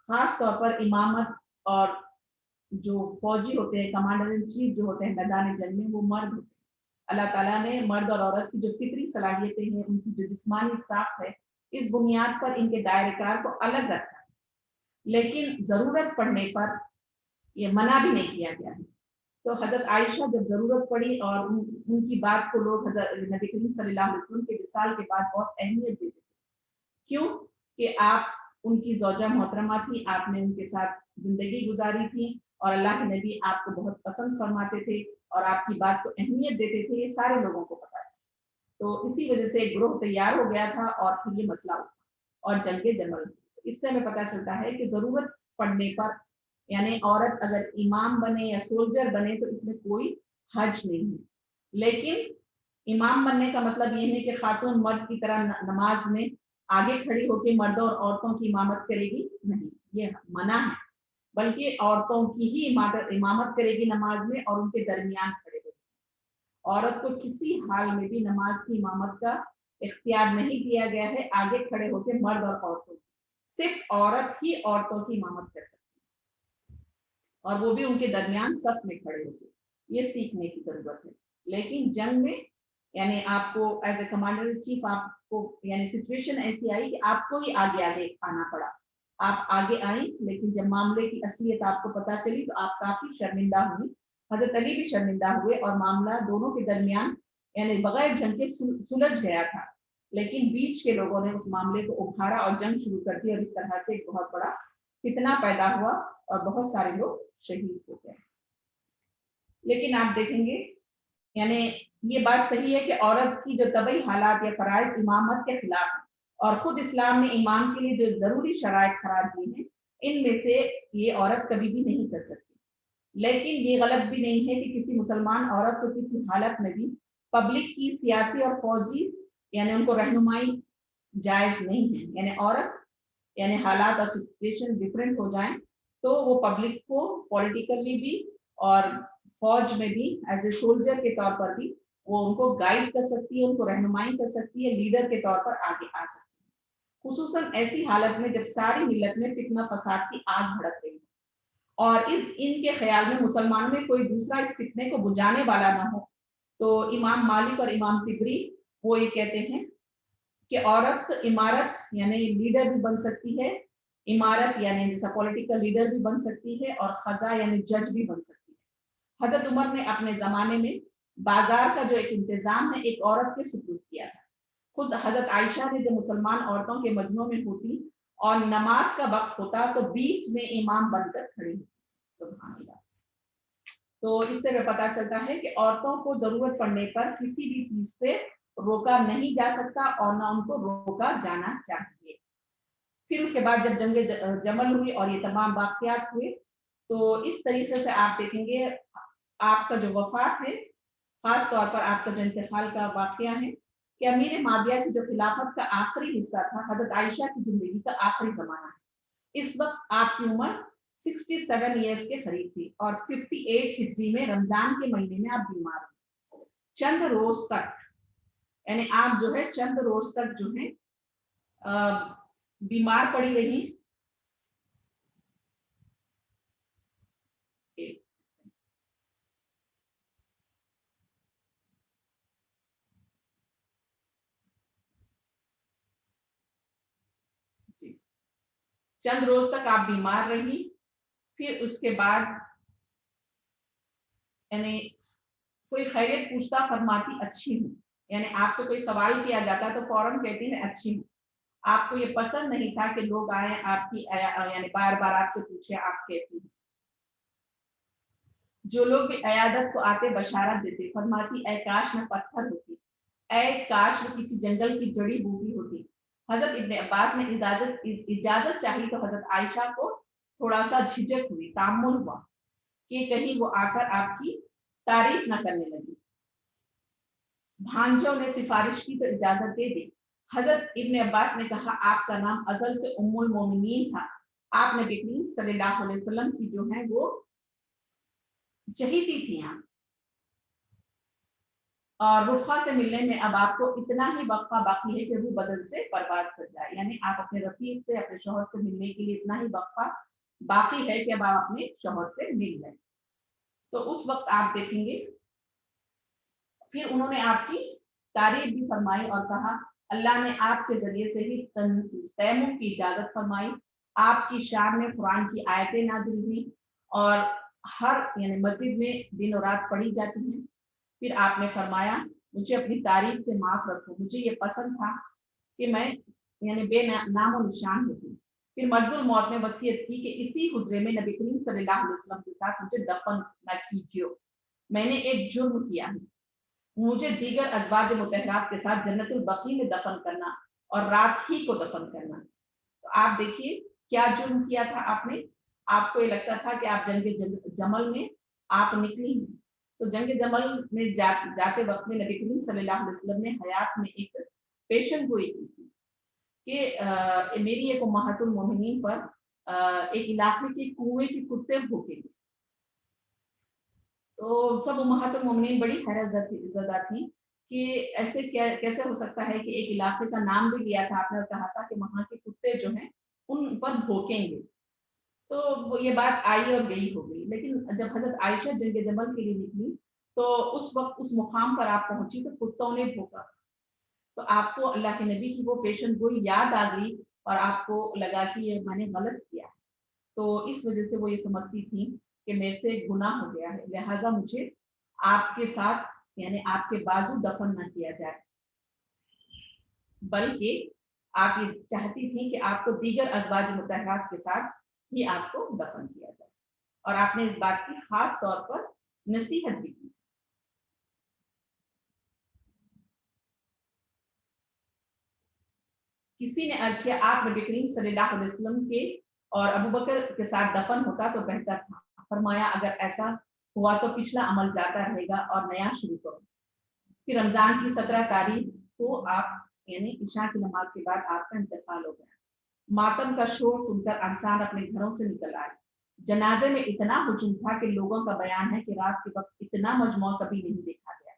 खास तौर पर इमामत और जो फौजी होते हैं, कमांडर इन चीफ जो होते हैं मैदान जंग में, वो मर्द होते हैं। अल्लाह ताला ने मर्द और औरत की जो फितरी सलाहियतें हैं, उनकी जो जिस्मानी साख है, इस बुनियाद पर इनके दायरेकार को अलग रखा है, लेकिन जरूरत पड़ने पर ये मना भी नहीं किया गया है। तो हजरत आयशा जब जरूरत पड़ी और उनकी बात को लोग हजरत नबी करीम सल्लल्लाहु अलैहि वसल्लम के विसाल के बाद बहुत अहमियत देते थे। क्यों कि आप उनकी ज़ौजा मोहतरमा थी, आपने उनके साथ जिंदगी गुजारी थी और अल्लाह के नबी आपको बहुत पसंद फरमाते थे और आपकी बात को अहमियत देते थे, ये सारे लोगों को पता है। तो इसी वजह से एक ग्रोह तैयार हो गया था और फिर ये मसला उठा और जंगे जमल। इससे हमें पता चलता है कि जरूरत पड़ने पर यानी औरत अगर इमाम बने या सोल्जर बने तो इसमें कोई हर्ज नहीं है, लेकिन इमाम बनने का मतलब ये है कि खातून मर्द की तरह नमाज में आगे खड़ी होकर मर्दों और औरतों की इमामत करेगी, नहीं, ये मना है। बल्कि औरतों की ही इमामत करेगी नमाज में और उनके दरमियान खड़े होगी। औरत को किसी हाल में भी नमाज की इमामत का इख्तियार नहीं दिया गया है आगे खड़े होकर मर्द और औरतों की, सिर्फ औरत ही औरतों की इमामत कर सकती है और वो भी उनके दरमियान सफ में खड़े होकर। ये सीखने की जरूरत है। लेकिन जंग में यानी आपको as a commander in chief आपको यानी सिचुएशन ऐसी आई कि आपको ही आगे आगे आना पड़ा। आप आगे आई, लेकिन जब मामले की असलियत आपको पता चली तो आप काफी शर्मिंदा हुई। हजरत अली भी शर्मिंदा हुए और मामला दोनों के दरमियान यानी बगैर जंग के सुलझ गया था, लेकिन बीच के लोगों ने उस मामले को उभारा और जंग शुरू कर दी और इस तरह से एक बहुत बड़ा फितना पैदा हुआ और बहुत सारे लोग शहीद हो गए। लेकिन आप देखेंगे यानी ये बात सही है कि औरत की जो तबई हालात या फराइज इमामत के खिलाफ है और खुद इस्लाम ने इमाम के लिए जो जरूरी शराइत करार दी है, इनमें से ये औरत कभी भी नहीं कर सकती। लेकिन ये गलत भी नहीं है कि किसी मुसलमान औरत को किसी हालत में भी पब्लिक की सियासी और फौजी यानी उनको रहनुमाई जायज नहीं है। यानी औरत यानी हालात और सिचुएशन डिफरेंट हो जाए तो वो पब्लिक को पॉलिटिकली भी और फौज में भी एज ए सोल्जर के तौर पर भी वो उनको गाइड कर सकती है, उनको रहनुमाई कर सकती है, लीडर के तौर पर आगे आ सकती है। खुसूसन ऐसी हालत में जब सारी मिल्लत में फितना फसाद की आग भड़क रही है और इनके ख्याल में मुसलमानों में कोई दूसरा इस फितने को बुझाने वाला ना हो, तो इमाम मालिक और इमाम तिबरी वो ये कहते हैं कि औरत इमारत यानी लीडर भी बन सकती है, इमारत यानी जैसा पॉलिटिकल लीडर भी बन सकती है और खदा यानी जज भी बन सकती है। हजरत उमर ने अपने जमाने में बाजार का जो एक इंतजाम है एक औरत के सुपुर्द किया था। खुद हजरत आयशा ने जब मुसलमान औरतों के मजनों में होती और नमाज का वक्त होता तो बीच में इमाम बनकर खड़ी होती। सुभान अल्लाह। तो इससे हमें पता चलता है कि औरतों को जरूरत पड़ने पर किसी भी चीज से रोका नहीं जा सकता और ना उनको रोका जाना चाहिए। फिर उसके बाद जब जंग जमल हुई और ये तमाम वाकयात हुए तो इस तरीके से आप देखेंगे आपका जो वफात है, खास तौर पर आपका जो इंतकाल का वाकया है, कि अमीर माविया की जो खिलाफत का आखिरी हिस्सा था, हजरत आयशा की जिंदगी का आखिरी जमाना है। इस वक्त आपकी उम्र 67 ईयर्स के करीब थी और 58 हिजरी में रमजान के महीने में आप बीमार हुए। चंद रोज तक, यानी आप जो है चंद रोज तक जो है बीमार पड़ी रही। चंद रोज तक आप बीमार रही। फिर उसके बाद यानी कोई खैरियत पूछता, फरमाती अच्छी हूँ। यानी आपसे कोई सवाल किया जाता तो फौरन कहती है अच्छी हूँ। आपको ये पसंद नहीं था कि लोग आए आपकी यानी बार बार आपसे पूछे आप कैसी हैं। जो लोग भी अयादत को आते बशारत देते, फरमाती ऐ काश में पत्थर होती, ऐ काश में किसी जंगल की जड़ी बूटी होती। हजरत इब्ने अब्बास ने इजाजत चाही तो हजरत आयशा को थोड़ा सा झिझक हुई, तामुल हुआ कि कहीं वो आकर आपकी तारीफ न करने लगी। भांजों ने सिफारिश की तो इजाजत दे दी। हजरत इब्ने अब्बास ने कहा आपका नाम अजल से उम्मुल मोमिनीन था। आप नबी करीम सल्लल्लाहु अलैहि वसल्लम की जो है वो चहीती थी आप, और रुफा से मिलने में अब आपको इतना ही वक्फा बाकी है कि रूह बदन से बर्बाद कर जाए। यानी आप अपने रफीक से, अपने शौहर से मिलने के लिए इतना ही वक्फा बाकी है कि अब आप अपने शौहर से मिल गए। तो उस वक्त आप देखेंगे फिर उन्होंने आपकी तारीफ भी फरमाई और कहा अल्लाह ने आपके जरिए से ही तयम्मुम की इजाजत फरमाई। आपकी शान में कुरान की आयतें नाजिल हुई और हर यानी मस्जिद में दिन और रात पढ़ी जाती हैं। फिर आपने फरमाया मुझे अपनी तारीफ से माफ रखो, मुझे ये पसंद था कि मैं यानी नामो निशान होती। फिर मर्जुल मौत ने वसीयत की कि इसी हुजरे में नबी करीम सल्लल्लाहु अलैहि वसल्लम के साथ मुझे दफन न कीजिए, मैंने एक जुर्म किया है। मुझे दीगर अज़वाज मुतहरात के साथ जन्नतुल बकी में दफन करना और रात ही को दफन करना। तो आप देखिए क्या जुर्म किया था आपने। आपको ये लगता था कि आप जमल में आप निकली हैं। तो जंग जमल में जाते वक्त में नबी करीम सल्लल्लाहु अलैहि वसल्लम ने हयात में एक पेशन गोई की थी कि मेरी एक उम्महातुल मोमिनीन पर एक इलाके के कुएं के कुत्ते भूखेंगे। तो सब उम्महातुल मोमिनीन बड़ी हैरत ज़दा थी कि ऐसे कैसे हो सकता है कि एक इलाके का नाम भी लिया था आपने और कहा था कि वहाँ के कुत्ते जो हैं उन पर भौंकेंगे। तो वो ये बात आई और गई हो गई। लेकिन जब हजरत आयशा जंग जमल के लिए निकली तो उस वक्त उस मुकाम पर आप पहुंची तो कुत्तों ने भौंका। तो आपको अल्लाह के नबी की वो पेशन गोई याद आ गई और आपको लगा कि ये मैंने गलत किया। तो इस वजह से वो ये समझती थी कि मेरे से गुनाह हो गया है, लिहाजा मुझे आपके साथ यानी आपके बाजू दफन न किया जाए, बल्कि आप ये चाहती थी कि आपको दीगर अज़वाज मुतहरात के साथ ही आपको दफन किया जाए। और आपने इस बात की खास तौर पर नसीहत भी की। किसी ने अर्ज किया आप नबी करीम सल्लल्लाहु अलैहि वसल्लम के और अबू बकर के साथ दफन होता तो बेहतर था। फरमाया अगर ऐसा हुआ तो पिछला अमल जाता रहेगा और नया शुरू करो। फिर रमजान की 17 तारीख को आप यानी इशा की नमाज के बाद आपका इंतकाल हो गया। मातम का शोर सुनकर इंसान अपने घरों से निकल आए। जनाजे में इतना हुजूम था कि लोगों का बयान है कि रात के वक्त इतना मजमू कभी नहीं देखा गया।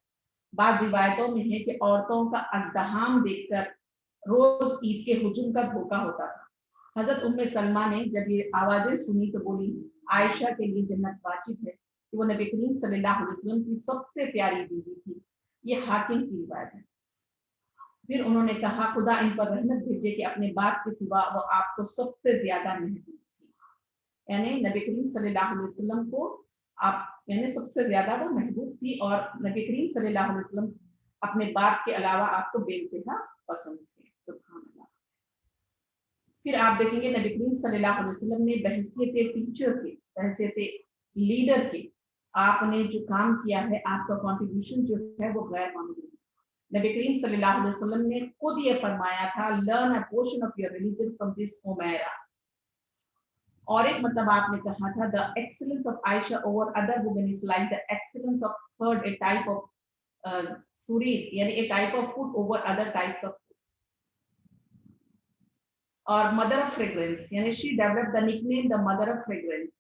बाद रिवायतों में है कि औरतों का अज़दहाम देखकर रोज ईद के हुजूम का धोखा होता था। हजरत उम्मे सलमा ने जब ये आवाजें सुनी तो बोली आयशा के लिए जन्नत वाजिब है कि वो नबी करीम सल्लल्लाहु अलैहि वसल्लम की सबसे प्यारी बीवी थी। ये हाकिम की रिवायत है। फिर उन्होंने कहा खुदा इन पर रहमत भेजे कि अपने बाप के सिवा वो आपको सबसे ज्यादा महबूब थी। यानी नबी करीम सल्लल्लाहु अलैहि वसल्लम को आप यानी सबसे ज्यादा वो महबूब थी और नबी करीम सल्लल्लाहु अलैहि वसल्लम अपने बाप के अलावा आपको बेइंतहा पसंद थे। सुभान अल्लाह। फिर आप देखेंगे नबी करीम सल्लल्लाहु अलैहि वसल्लम ने बहैसियत टीचर के, बहैसियत लीडर के आपने जो काम किया है, आपका कंट्रीब्यूशन जो है वो गैर मामूली है। नबी करीम सल्लल्लाहु अलैहि वसल्लम ने खुद ये फरमाया था learn a portion of your religion from this Umaira. اور ایک مطلب آپ نے کہا تھا the excellence of Aisha over other women is like the excellence of curd, a type of surid, یعنی a type of food over other types of food. اور mother of fragrance, یعنی she developed the nickname the mother of fragrance.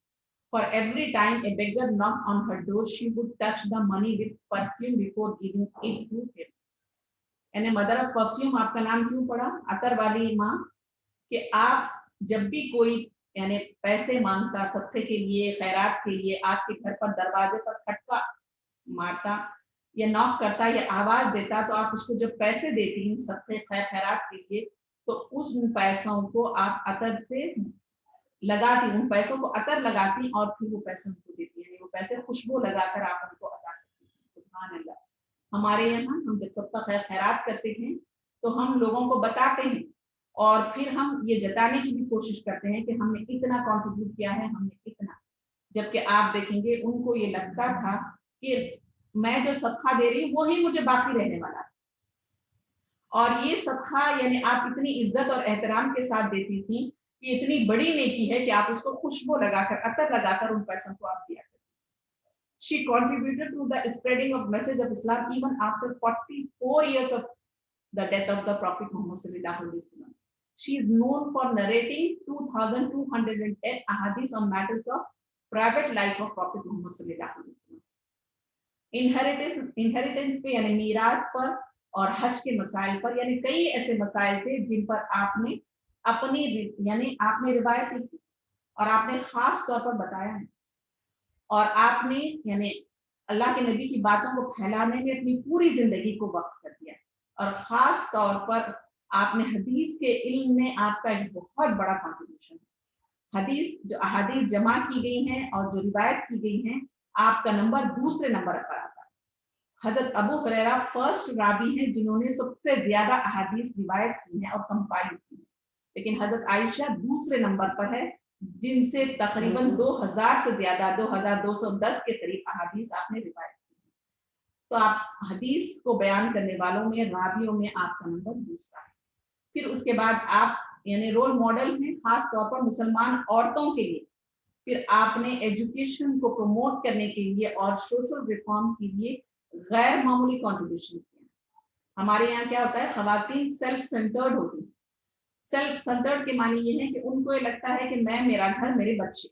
For every time a beggar knocked on her door, she would touch the money with perfume before giving it to him. یعنی mother of perfume آپ کا نام کیوں پڑا؟ عطر والی ماں، کہ آپ جب بھی کوئی یعنی پیسے مانگتا صدقے کے لیے، خیرات کے لیے، آپ کے گھر پر دروازے پر کھٹکا مارتا یا ناک کرتا یا آواز دیتا، تو آپ اس کو جب پیسے دیتی ہیں صدقے خیرات کے لیے، تو اس پیسوں کو آپ عطر سے لگاتی، ان پیسوں کو عطر لگاتی اور پھر وہ پیسے ان کو دیتی ہیں، وہ پیسے خوشبو لگا کر آپ ان کو عطا کرتی ہیں. سبحان اللہ. ہمارے یہاں ہم جب صدقہ خیرات کرتے ہیں تو ہم لوگوں کو بتاتے ہیں اور پھر ہم یہ جتانے کی بھی کوشش کرتے ہیں کہ ہم نے اتنا کنٹریبیوٹ کیا ہے، ہم نے اتنا. جبکہ آپ دیکھیں گے ان کو یہ لگتا تھا کہ میں جو صدقہ دے رہی ہوں وہی مجھے باقی رہنے والا ہے. اور یہ صدقہ یعنی آپ اتنی عزت اور احترام کے ساتھ دیتی تھیں کہ اتنی بڑی نیکی ہے کہ آپ اس کو خوشبو لگا کر، عطر لگا کر ان پیسوں کو آپ دیا کرتے. She contributed to the spreading of message of Islam even after 44 years of the death of the Prophet Muhammad sallallahu alaihi wasallam. She is known for narrating 2210 ahadith on matters of private life of Prophet Muhammad sallallahu alaihi wasallam. inheritance पे यानी میراث पर اور حج کے مسائل پر، یعنی کئی ایسے مسائل تھے جن پر آپ نے اپنی یعنی آپ نے روایت لکھی اور آپ نے خاص طور پر بتایا ہے، اور آپ نے یعنی اللہ کے نبی کی باتوں کو پھیلانے میں اپنی پوری زندگی کو وقف کر دیا. اور خاص طور پر آپ نے حدیث کے علم میں آپ کا ایک بہت بڑا کنٹریبیوشن ہے. حدیث جو احادیث جمع کی گئی ہیں اور جو روایت کی گئی ہیں، آپ کا نمبر دوسرے نمبر پر آتا ہے. حضرت ابو ہریرہ فرسٹ راوی ہیں جنہوں نے سب سے زیادہ احادیث روایت کی ہیں اور کمپائل کی ہیں، لیکن حضرت عائشہ دوسرے نمبر پر ہے جن سے تقریباً 2000 سے زیادہ 2210 کے قریب احادیث آپ نے روایت کی. تو آپ حدیث کو بیان کرنے والوں میں، راویوں میں آپ کا نمبر دوسرا ہے. پھر اس کے بعد آپ یعنی رول ماڈل ہیں خاص طور پر مسلمان عورتوں کے لیے. پھر آپ نے ایجوکیشن کو پروموٹ کرنے کے لیے اور سوشل ریفارم کے لیے غیر معمولی کنٹریبیوشن کیا. ہمارے یہاں کیا ہوتا ہے، خواتین سیلف سینٹرڈ ہوتی ہیں. سیلف سینٹرڈ کے معنی یہ ہے کہ ان کو یہ لگتا ہے کہ میں، میرا گھر، میرے بچے،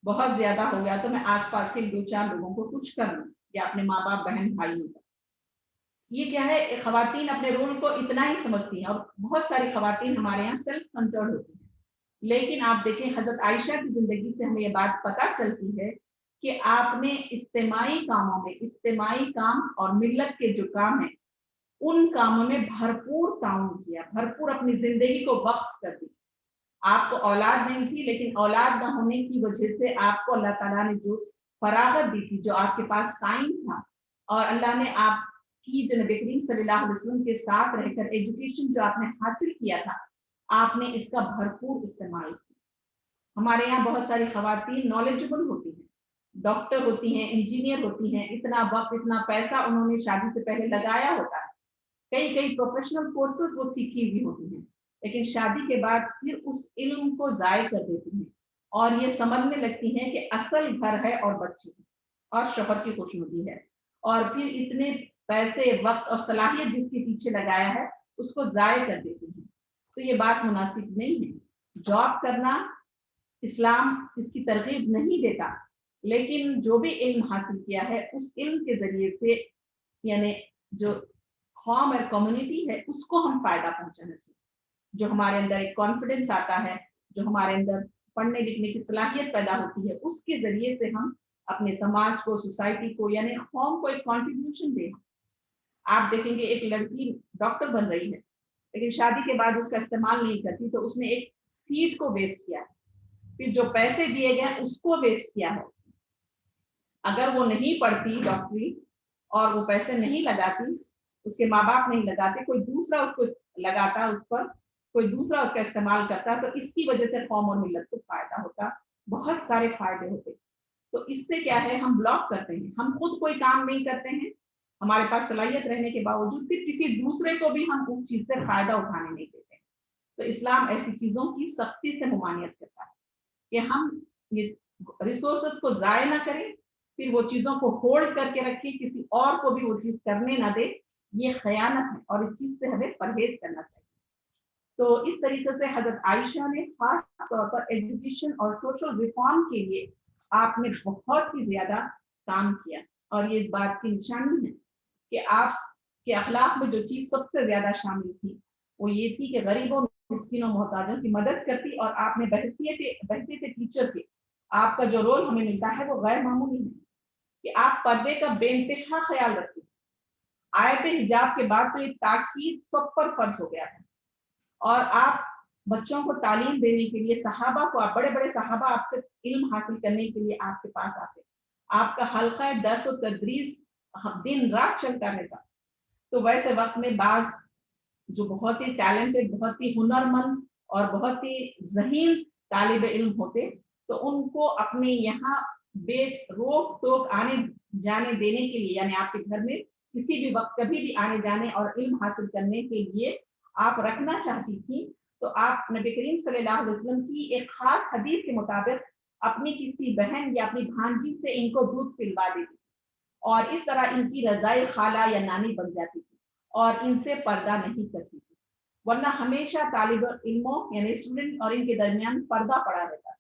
بہت زیادہ ہو گیا تو میں آس پاس کے 2-4 لوگوں کو کچھ کر لوں یا اپنے ماں باپ بہن بھائیوں کا. یہ کیا ہے، خواتین اپنے رول کو اتنا ہی سمجھتی ہیں، اور بہت ساری خواتین ہمارے یہاں سیلف سینٹرڈ ہوتی ہیں. لیکن آپ دیکھیں حضرت عائشہ کی زندگی سے ہمیں یہ بات پتہ چلتی ہے کہ آپ نے اجتماعی کاموں میں، اجتماعی کام اور ملت کے جو کام ہیں ان کاموں میں بھرپور تعاون کیا، بھرپور اپنی زندگی کو وقف کر دی. آپ کو اولاد نہیں تھی، لیکن اولاد نہ ہونے کی وجہ سے آپ کو اللہ تعالیٰ نے جو فراغت دی تھی، جو آپ کے پاس ٹائم تھا، اور اللہ نے آپ کی جو نبی کریم صلی اللہ علیہ وسلم کے ساتھ رہ کر ایجوکیشن جو آپ نے حاصل کیا تھا، آپ نے اس کا بھرپور استعمال کیا. ہمارے یہاں بہت ساری خواتین نالجبل ہوتی ہیں، ڈاکٹر ہوتی ہیں، انجینئر ہوتی ہیں، اتنا وقت، اتنا پیسہ انہوں نے شادی سے پہلے لگایا ہوتا ہے، کئی پروفیشنل کورسز وہ سیکھی ہوئی ہوتی ہیں، لیکن شادی کے بعد پھر اس علم کو ضائع کر دیتی ہیں اور یہ سمجھنے لگتی ہیں کہ اصل گھر ہے اور بچے اور شوہر کی خوشنودی ہے، اور پھر اتنے پیسے، وقت اور صلاحیت جس کے پیچھے لگایا ہے اس کو ضائع کر دیتی ہیں. تو یہ بات مناسب نہیں ہے. جاب کرنا اسلام اس کی ترغیب نہیں دیتا، لیکن جو بھی علم حاصل کیا ہے اس علم کے ذریعے سے یعنی جو قوم اور کمیونٹی ہے اس کو ہم فائدہ پہنچانا چاہیے. جو ہمارے اندر ایک کانفیڈنس آتا ہے، جو ہمارے اندر پڑھنے لکھنے کی صلاحیت پیدا ہوتی ہے، اس کے ذریعے سے ہم اپنے سماج کو، سوسائٹی کو یعنی قوم کو ایک کنٹریبیوشن دیں. آپ دیکھیں گے ایک لڑکی ڈاکٹر بن رہی ہے لیکن شادی کے بعد اس کا استعمال نہیں کرتی تو اس نے ایک سیٹ کو ویسٹ کیا ہے، پھر جو پیسے دیے گئے اس کو ویسٹ کیا ہے اس نے. اگر وہ نہیں پڑھتی ڈاکٹری اور وہ پیسے نہیں لگاتی، اس کے ماں باپ نہیں لگاتے، کوئی دوسرا اس کو لگاتا، اس پر کوئی دوسرا اس کا استعمال کرتا، تو اس کی وجہ سے قوم اور ملت کو فائدہ ہوتا، بہت سارے فائدے ہوتے. تو اس سے کیا ہے، ہم بلاک کرتے ہیں، ہم خود کوئی کام نہیں کرتے ہیں، ہمارے پاس صلاحیت رہنے کے باوجود پھر کسی دوسرے کو بھی ہم اس چیز سے فائدہ اٹھانے نہیں دیتے. تو اسلام ایسی چیزوں کی سختی سے ممانعت کرتا ہے. कि हम ये रिसोर्सेज को ज़ाया ना करें, फिर वो चीज़ों को होल्ड करके रखें, किसी और को भी वो चीज़ करने ना दें, ये खयानत है और इस चीज़ से हमें परहेज करना चाहिए। तो इस तरीके से हज़रत आयशा ने खास तौर पर एजुकेशन और सोशल रिफॉर्म के लिए आपने बहुत ही ज़्यादा काम किया, और ये इस बात की निशानी है कि आपके अखलाक में जो चीज़ सबसे ज़्यादा शामिल थी वो ये थी कि गरीबों, मिस्किनों, मोहताजों की मदद करती, और आपने बहसीयत टीचर के आपका जो रोल हमें मिलता है वो गैर मामूली है कि आप पर्दे का बेइंतहा ख्याल रखते। आयत हिजाब के बाद तो ये ताकीद सब पर फर्ज हो गया था, और आप बच्चों को तालीम देने के लिए सहाबा को, आप बड़े बड़े सहाबा आपसे इल्म हासिल करने के लिए आपके पास आते, आपका हल्का दर्स और तदरीस दिन रात चलता रहता। तो वैसे वक्त में बाज जो बहुत ही टैलेंटेड, बहुत ही हुनरमंद और बहुत ही ज़हीन तालिब इल्म होते, तो उनको अपने यहाँ बेरोक टोक आने जाने देने के लिए, यानी आपके घर में किसी भी वक्त कभी भी आने जाने और इल्म हासिल करने के लिए आप रखना चाहती थी, तो आप नबी करीम सल्लल्लाहु अलैहि वसल्लम की एक खास हदीस के मुताबिक अपनी किसी बहन या अपनी भांजी से इनको दूध पिलवा देती, और इस तरह इनकी रज़ाई खाला या नानी बन जाती थी और इनसे पर्दा नहीं करती थी, वरना हमेशा तालिब इल्मों यानी स्टूडेंट और इनके दरमियान पर्दा पड़ा रहता था।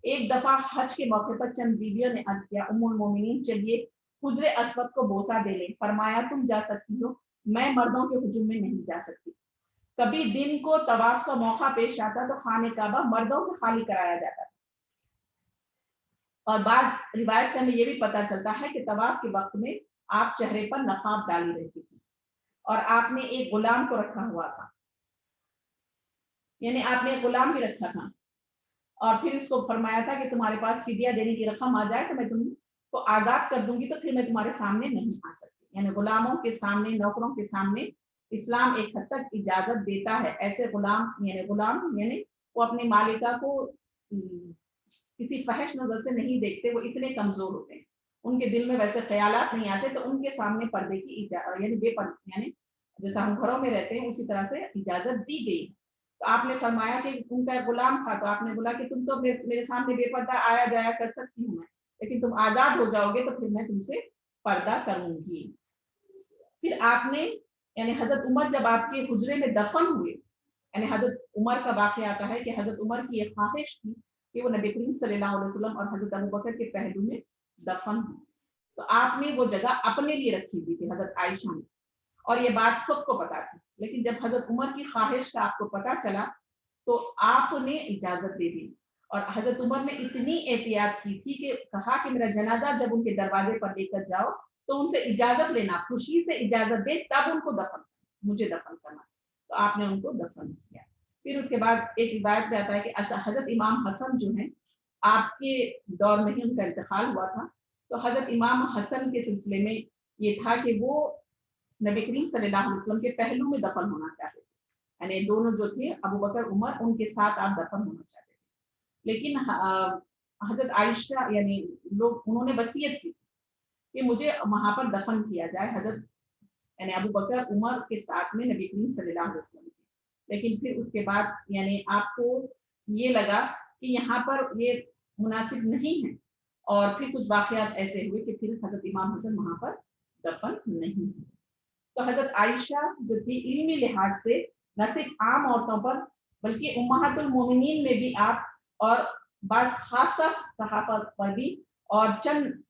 एक दफा हज के मौके पर चंद बीवियों ने अर्ज किया, उम्मुल मोमिनीन चलिए हुज्रे अस्वद को बोसा दे लें। फरमाया तुम जा सकती हो, मैं मर्दों के हुजूम में नहीं जा सकती। कभी दिन को तवाफ का मौका पेश आता तो खाने काबा मर्दों से खाली कराया जाता था, और बाद रिवायत से हमें ये भी पता चलता है कि तवाफ के वक्त में आप चेहरे पर नकाब डाली रहती थी, और आपने एक गुलाम को रखा हुआ था, यानी आपने एक गुलाम भी रखा था, और फिर इसको फरमाया था कि तुम्हारे पास फिदिया देने की रकम आ जाए तो मैं तुमको आजाद कर दूंगी, तो फिर मैं तुम्हारे सामने नहीं आ सकती। यानी गुलामों के सामने, नौकरों के सामने इस्लाम एक हद तक इजाजत देता है। ऐसे गुलाम यानी वो अपने मालिका को किसी फहश नजर से नहीं देखते, वो इतने कमजोर होते हैं, उनके दिल में वैसे ख्यालात नहीं आते, तो उनके सामने पर्दे की यानी जैसा हम घरों में रहते हैं उसी तरह से इजाजत दी गई। तो आपने फरमाया कि उनका गुलाम था, तो आपने बोला कि तुम तो मेरे सामने बेपर्दा आया जाया कर सकती हूँ मैं, लेकिन तुम आजाद हो जाओगे तो फिर मैं तुमसे पर्दा करूंगी। फिर आपने यानी हजरत उमर जब आपके हुजरे में दफन हुए, यानी हजरत उमर का वाक़या आता है कि हजरत उमर की एक ख्वाहिश थी कि वो नबी करीम सल्लल्लाहु अलैहि वसल्लम और हजरत अबू बकर के पहलू में दफन हो, तो आपने वो जगह अपने लिए रखी हुई थी हजरत आयशा ने, और ये बात सबको पता थी। लेकिन जब हजरत उमर की ख्वाहिश का आपको पता चला तो आपने इजाजत दे दी, और हजरत उमर ने इतनी एहतियात की थी कि कहा कि मेरा जनाजा जब उनके दरवाजे पर लेकर जाओ तो उनसे इजाजत लेना, खुशी से इजाजत दे, तब उनको मुझे दफन करना। तो आपने उनको दफन किया। फिर उसके बाद एक रिवायत में आता है कि हजरत इमाम हसन जो है आपके दौर में ही उनका इंतकाल हुआ था, तो हजरत इमाम हसन के सिलसिले में ये था कि वो नबी करीम सल्लल्लाहु अलैहि वसल्लम के पहलू में दफन होना चाहते थे, यानी दोनों जो थे अबू बकर उमर उनके साथ आप दफन होना चाहते थे। लेकिन हजरत आयशा यानी लोग उन्होंने वसीयत की कि मुझे वहां पर दफन किया जाए, हजरत यानी अबू बकर उमर के साथ में नबी करीम सल्लल्लाहु अलैहि वसल्लम के। लेकिन फिर उसके बाद यानी आपको ये लगा कि यहाँ पर ये मुनासिब नहीं है, और फिर कुछ वाकयात ऐसे हुए कि फिर हजरत इमाम हसन वहां पर दफन नहीं हुए। तो हजरत आयशा जो थी इल्मी लिहाज से न सिर्फ आम औरतों पर बल्कि उम्महातुल मोमिनीन में भी आप, और बास खासा सहाबा पर भी, और चंद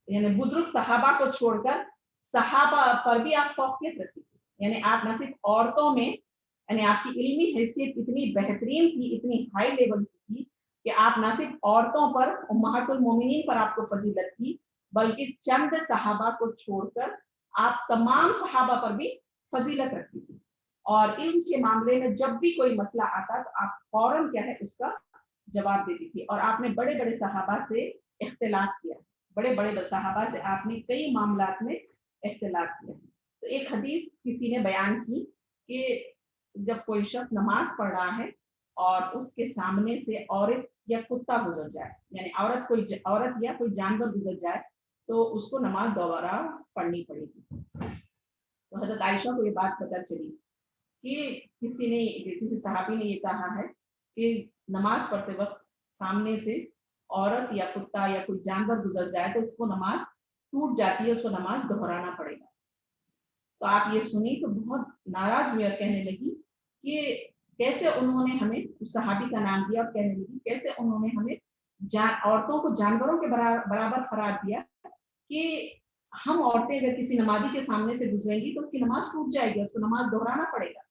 यानी बुजुर्ग सहाबा को छोड़कर सहाबा पर भी आप फौकियत रखती थी। यानी आप न सिर्फ औरतों में, यानी आपकी इल्मी हैसियत इतनी बेहतरीन थी, इतनी हाई लेवल की थी कि आप न सिर्फ औरतों पर, उम्महातुल मोमिनीन पर आपको फजीलत थी, बल्कि चंद सहाबा को छोड़कर आप तमाम सहाबा पर भी फजीलत रखती थी। और इल्म के मामले में जब भी कोई मसला आता तो आप फौरन क्या है उसका जवाब देती थी, और आपने बड़े बड़े सहाबा से इख्तिलाफ किया, बड़े बड़े सहाबा से आपने कई मामलात में इख्तिलाफ किया। तो एक हदीस किसी ने बयान की कि जब कोई शख्स नमाज पढ़ रहा है और उसके सामने से औरत या कुत्ता गुजर जाए, यानी औरत या कोई जानवर गुजर जाए, तो उसको नमाज दोबारा पढ़नी पड़ेगी। तो हजरत आयशा को ये बात पता चली कि किसी सहाबी ने ये कहा है कि नमाज पढ़ते वक्त सामने से औरत या कुत्ता या कोई जानवर गुजर जाए तो उसको नमाज टूट जाती है, उसको नमाज दोहराना पड़ेगा। तो आप ये सुनी तो बहुत नाराज हुई और कहने लगी कि कैसे उन्होंने हमें, उस सहाबी का नाम दिया और कहने लगी कैसे उन्होंने हमें औरतों को जानवरों के बराबर करार दिया कि हम औरतें अगर किसी नमाजी के सामने से गुजरेंगी तो उसकी नमाज टूट जाएगी, उसको नमाज दोहराना पड़ेगा।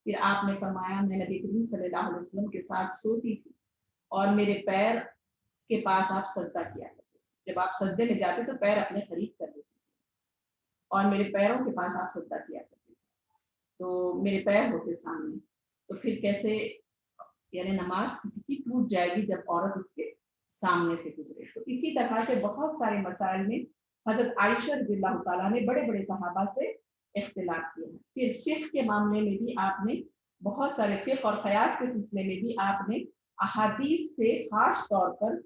फिर आपने फरमाया मैं नबी करीम सल्लल्लाहु अलैहि वसल्लम के साथ सोती थी और मेरे पैर के पास आप सजदा किया करते, जब आप सजदे में जाते तो पैर अपने करीब कर देते और मेरे पैरों के पास आप सजदा किया करते, तो मेरे पैर होते सामने, तो फिर कैसे यानी नमाज किसी की टूट जाएगी जब औरत उसके सामने से गुजरे। तो इसी तरह से बहुत सारे मसाइल में हजरत आयशा रज़ियल्लाहु ताला ने बड़े बड़े सहाबा से इख्तिलाफ किए हैं। फिर फिक़्ह के मामले में भी आपने बहुत सारे फिक़्ह और क़यास के सिलसिले में भी आपने अहादीस से खास तौर पर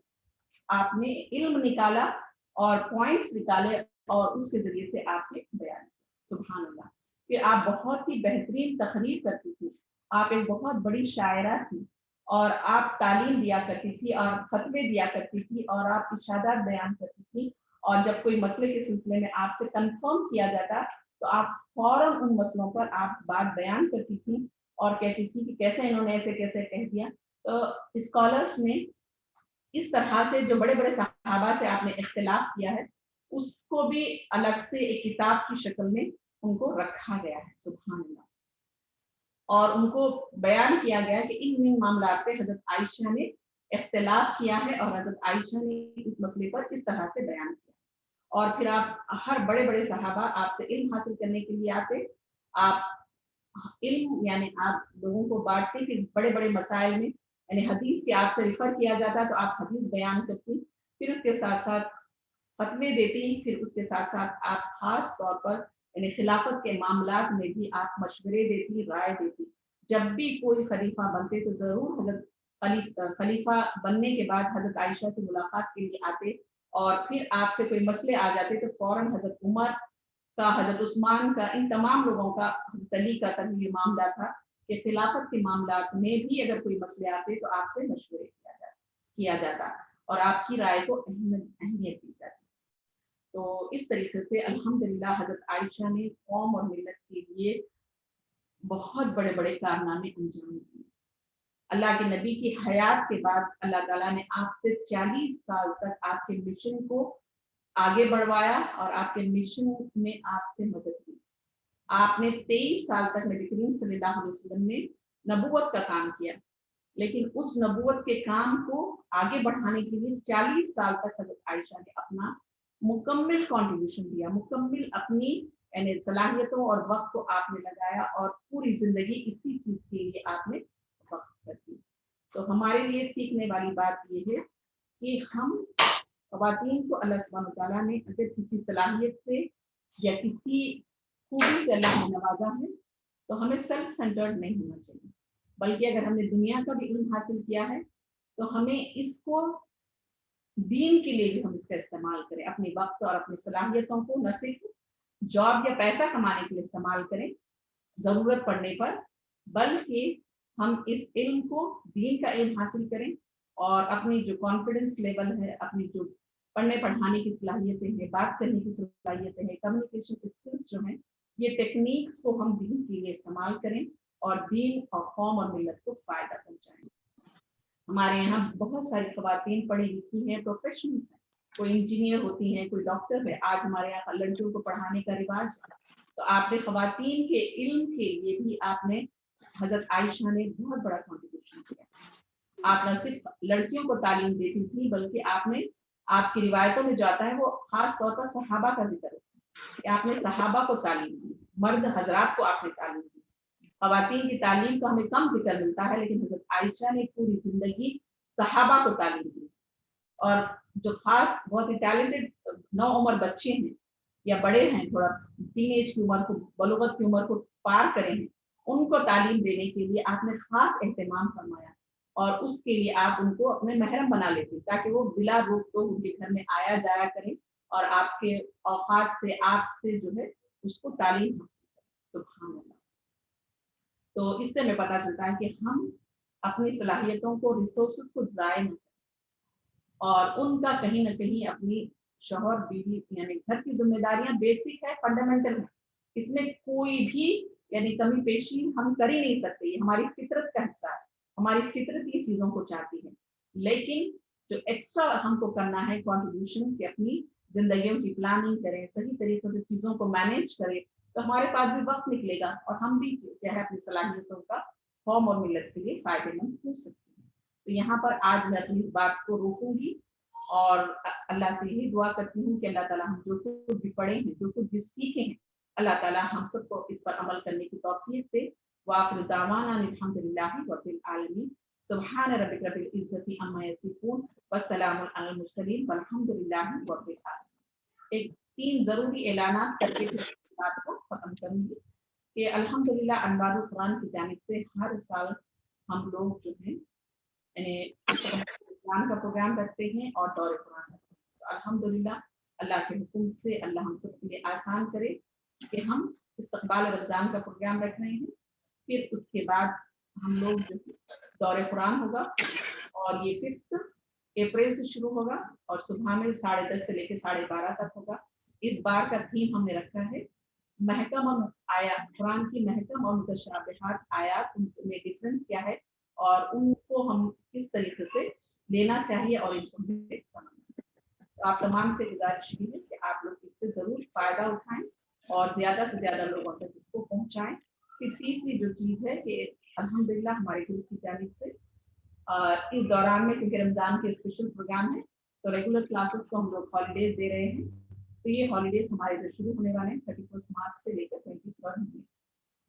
आपने इल्म निकाला और पॉइंट्स निकाले और उसके जरिए से आपने बयान किया। सुभान अल्लाह। फिर आप बहुत ही बेहतरीन तकरीर करती थी, आप एक बहुत बड़ी शायरा थी और आप तालीम दिया करती थी और फतवे दिया करती थी और आप इशादात बयान करती थी, और जब कोई मसले के सिलसिले में आपसे कंफर्म किया जाता तो आप फौरन उन मसलों पर आप बात बयान करती थी और कहती थी कि कैसे इन्होंने ऐसे कैसे कह दिया। तो स्कॉलर्स ने इस तरह से जो बड़े बड़े सहाबा से आपने इख्तिलाफ किया है उसको भी अलग से एक किताब की शक्ल में उनको रखा गया है। सुभान अल्लाह। और उनको बयान किया गया कि इन मामलात पे हजरत आयशा ने इख्तिलाफ किया है और हजरत आयशा ने इस मसले पर इस तरह से बयान किया। और फिर आप हर बड़े बड़े सहाबा आपसे इल्म हासिल करने के लिए आते, आप इल्म यानी आप लोगों को बांटते कि बड़े बड़े मसाइल में यानी हदीस के आपसे रिफर किया जाता तो आप हदीस बयान करती, फिर उसके साथ साथ फतवे देती, फिर उसके साथ साथ आप खास तौर पर यानी खिलाफत के मामलात में भी आप मशवरे देती, राय देती। जब भी कोई खलीफा बनते तो जरूर हजरत खलीफा बनने के बाद हजरत आयशा से मुलाकात के लिए आते और फिर आपसे कोई मसले आ जाते तो फौरन हजरत उमर का, हजरत उस्मान का, इन तमाम लोगों का, हजरत अली का तक ये मामला था कि खिलाफत के मामलात में भी अगर कोई मसले आते तो आपसे मशवरे किया जाता और आपकी राय को अहमियत दी जाती। तो इस तरीके से अल्हम्दुलिल्लाह हजरत आयशा ने कौम और मिल्लत के लिए बहुत बड़े बड़े कारनामे अंजाम दिए। अल्लाह के नबी की हयात के बाद अल्लाह ताला ने आपसे 40 साल तक आपके मिशन को आगे बढ़वाया और आपके मिशन में आपसे मदद की। आपने 23 साल तक नबी करीम सल्लल्लाहु अलैहि वसल्लम ने नबूवत का काम किया, लेकिन उस नबूवत के काम को आगे बढ़ाने के लिए 40 साल तक हजरत आयशा ने अपना मुकम्मल कंट्रीब्यूशन दिया, मुकम्मल अपनी यानी सलाहियतों और वक्त को आपने लगाया और पूरी जिंदगी इसी चीज के लिए आपने वक्त कर दी। तो हमारे लिए सीखने वाली बात ये है कि हम ख़वातीन को अल्लाह सुब्हानहू तआला ने अगर किसी सलाहियत से या किसी खूबी से अल्लाह ने नवाजा है तो हमें सेल्फ सेंटर्ड नहीं होना चाहिए, बल्कि अगर हमने दुनिया का भी इल्म हासिल किया है तो हमें इसको दीन के लिए भी हम इसका इस्तेमाल करें, अपने वक्त और अपनी सलाहियतों को न सिर्फ जॉब या पैसा कमाने के लिए इस्तेमाल करें जरूरत पड़ने पर, बल्कि हम इस इल्म को, दीन का इल्म हासिल करें और अपनी जो कॉन्फिडेंस लेवल है, अपनी जो पढ़ने पढ़ाने की सलाहियतें हैं, बात करने की सलाहियतें हैं, कम्युनिकेशन स्किल्स जो हैं, ये टेक्निक्स को हम दीन के लिए इस्तेमाल करें और दीन और कौम और मिल्लत को फायदा पहुंचाएं। हमारे यहाँ बहुत सारी ख़वातीन पढ़ी लिखी हैं, प्रोफेशनल हैं, कोई इंजीनियर होती हैं, कोई डॉक्टर है। आज हमारे यहाँ लड़कियों को पढ़ाने का रिवाज है, तो आपने ख़वातीन के इल्म के लिए भी आपने हजरत आयशा ने बहुत बड़ा कंट्रीब्यूशन किया। आप न सिर्फ लड़कियों को तालीम देती थी बल्कि आपने, आपकी रिवायतों में जो आता है वो खास तौर पर सहाबा का जिक्र होता है कि आपने सहाबा को तालीम दी, मर्द हजरात को आपने तालीम दी। ख़वातीन की तालीम का हमें कम जिक्र मिलता है, लेकिन हजरत आयशा ने पूरी जिंदगी सहाबा को तालीम दी और जो खास बहुत ही टैलेंटेड नौ उम्र बच्चे हैं या बड़े हैं, थोड़ा टीनेज की उम्र को, बलूगत की उम्र को पार करे हैं, उनको तालीम देने के लिए आपने खास एहतमाम फरमाया और उसके लिए आप उनको अपने महरम बना लेते ताकि वो बिला रोक टोक उनके घर में आया जाया करें और आपके औकात से, आपसे जो है उसको तालीम हासिल करें। सुभान अल्लाह। तो इससे हमें पता चलता है कि हम अपनी सलाहियतों को, रिसोर्सेज को ज़ाया न करें, اور ان کا کہیں نہ کہیں اپنی شوہر بیوی یعنی گھر کی ذمہ داریاں بیسک ہے، فنڈامنٹل ہے، اس میں کوئی بھی یعنی کمی پیشی ہم کر ہی نہیں سکتے، یہ ہماری فطرت کا حصہ ہے، ہماری فطرت یہ چیزوں کو چاہتی ہے. لیکن جو ایکسٹرا ہم کو کرنا ہے کنٹریبیوشن کہ اپنی زندگیوں کی پلاننگ کریں، صحیح طریقے سے چیزوں کو مینیج کریں، تو ہمارے پاس بھی وقت نکلے گا اور ہم بھی کیا ہے اپنی صلاحیتوں کا قوم اور ملت کے لیے فائدے مند ہو سکتے ہیں. تو یہاں پر آج میں اپنی اس بات کو روکوں گی اور اللہ سے یہی دعا کرتی ہوں کہ اللہ تعالیٰ ہم جو کچھ بھی پڑھے ہیں، جو کچھ بھی سیکھے ہیں، اللہ تعالیٰ ہم سب کو اس پر عمل کرنے کی توفیق دے. وآخر دعوانا الحمد للہ رب العالمین. سبحان ربک رب العزت عما یصفون والسلام علی المرسلین والحمد للہ رب العالمین. ایک 3 ضروری اعلانات کر کے بات کو ختم کروں گی کہ الحمدللہ انوار القرآن کی جانب سے ہر سال ہم لوگ جو ہیں قرآن کا پروگرام رکھتے ہیں اور دور قرآن. تو الحمدللہ اللہ کے حکم سے اللہ ہم سب کے لیے آسان کرے کہ ہم استقبال رمضان کا پروگرام رکھ رہے ہیں. پھر اس کے بعد ہم لوگ جو دور قرآن ہوگا اور یہ 5 اپریل سے شروع ہوگا اور صبح میں 10:30 سے لے کے 12:30 تک ہوگا. اس بار کا تھیم ہم نے رکھا ہے محکم اور آیات، قرآن کی محکم اور متشابہات آیات، ان میں ڈفرینس کیا ہے اور ان کو ہم کس طریقے سے لینا چاہیے اور ان کو استعمال. تو آپ تمام سے گزارش کی ہے کہ آپ لوگ اس سے ضرور فائدہ اٹھائیں اور زیادہ سے زیادہ لوگوں تک اس کو پہنچائیں. پھر تیسری جو چیز ہے کہ الحمدللہ ہمارے گروپ کی جانب سے اس دوران میں کیونکہ رمضان کے اسپیشل پروگرام ہے تو ریگولر کلاسز کو ہم لوگ ہالیڈیز دے رہے ہیں. تو یہ ہالیڈیز ہمارے ادھر شروع ہونے والے ہیں 31 مارچ سے لے کر 21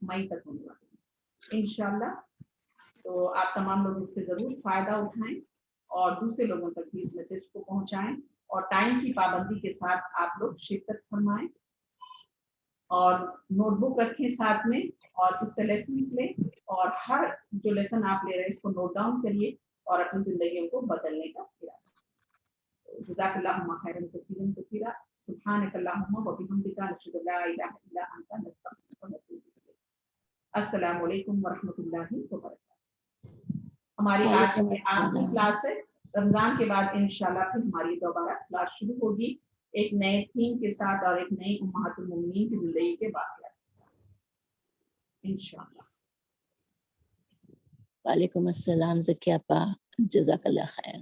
مئی تک ہونے والے ہیں انشاءاللہ. تو آپ تمام لوگ اس سے ضرور فائدہ اٹھائیں اور دوسرے لوگوں تک بھی اس میسج کو پہنچائیں اور ٹائم کی پابندی کے ساتھ آپ لوگ شرکت فرمائیں اور نوٹ بک رکھیں ساتھ میں اور اس سے لیسنس لیں اور ہر جو لیسن آپ لے رہے ہیں اس کو نوٹ ڈاؤن کریے اور اپنی زندگیوں کو بدلنے کا ارادہ. جزاک اللہ خیرا کثیرا کثیرا. سبحانک اللہم و بحمدک نشہد ان لا الہ الا انت نستغفرک ونتوب الیک. السلام علیکم ورحمۃ اللہ وبرکاتہ. ہماری آج کی آخری کلاس ہے. رمضان کے بعد انشاءاللہ پھر ہماری دوبارہ کلاس شروع ہوگی ایک نئے تھیم کے ساتھ اور ایک نئی امہات المومنین کی زندگی کے واقعات کے ساتھ انشاءاللہ. وعلیکم السلام زکیہ اپا، جزاک اللہ خیر.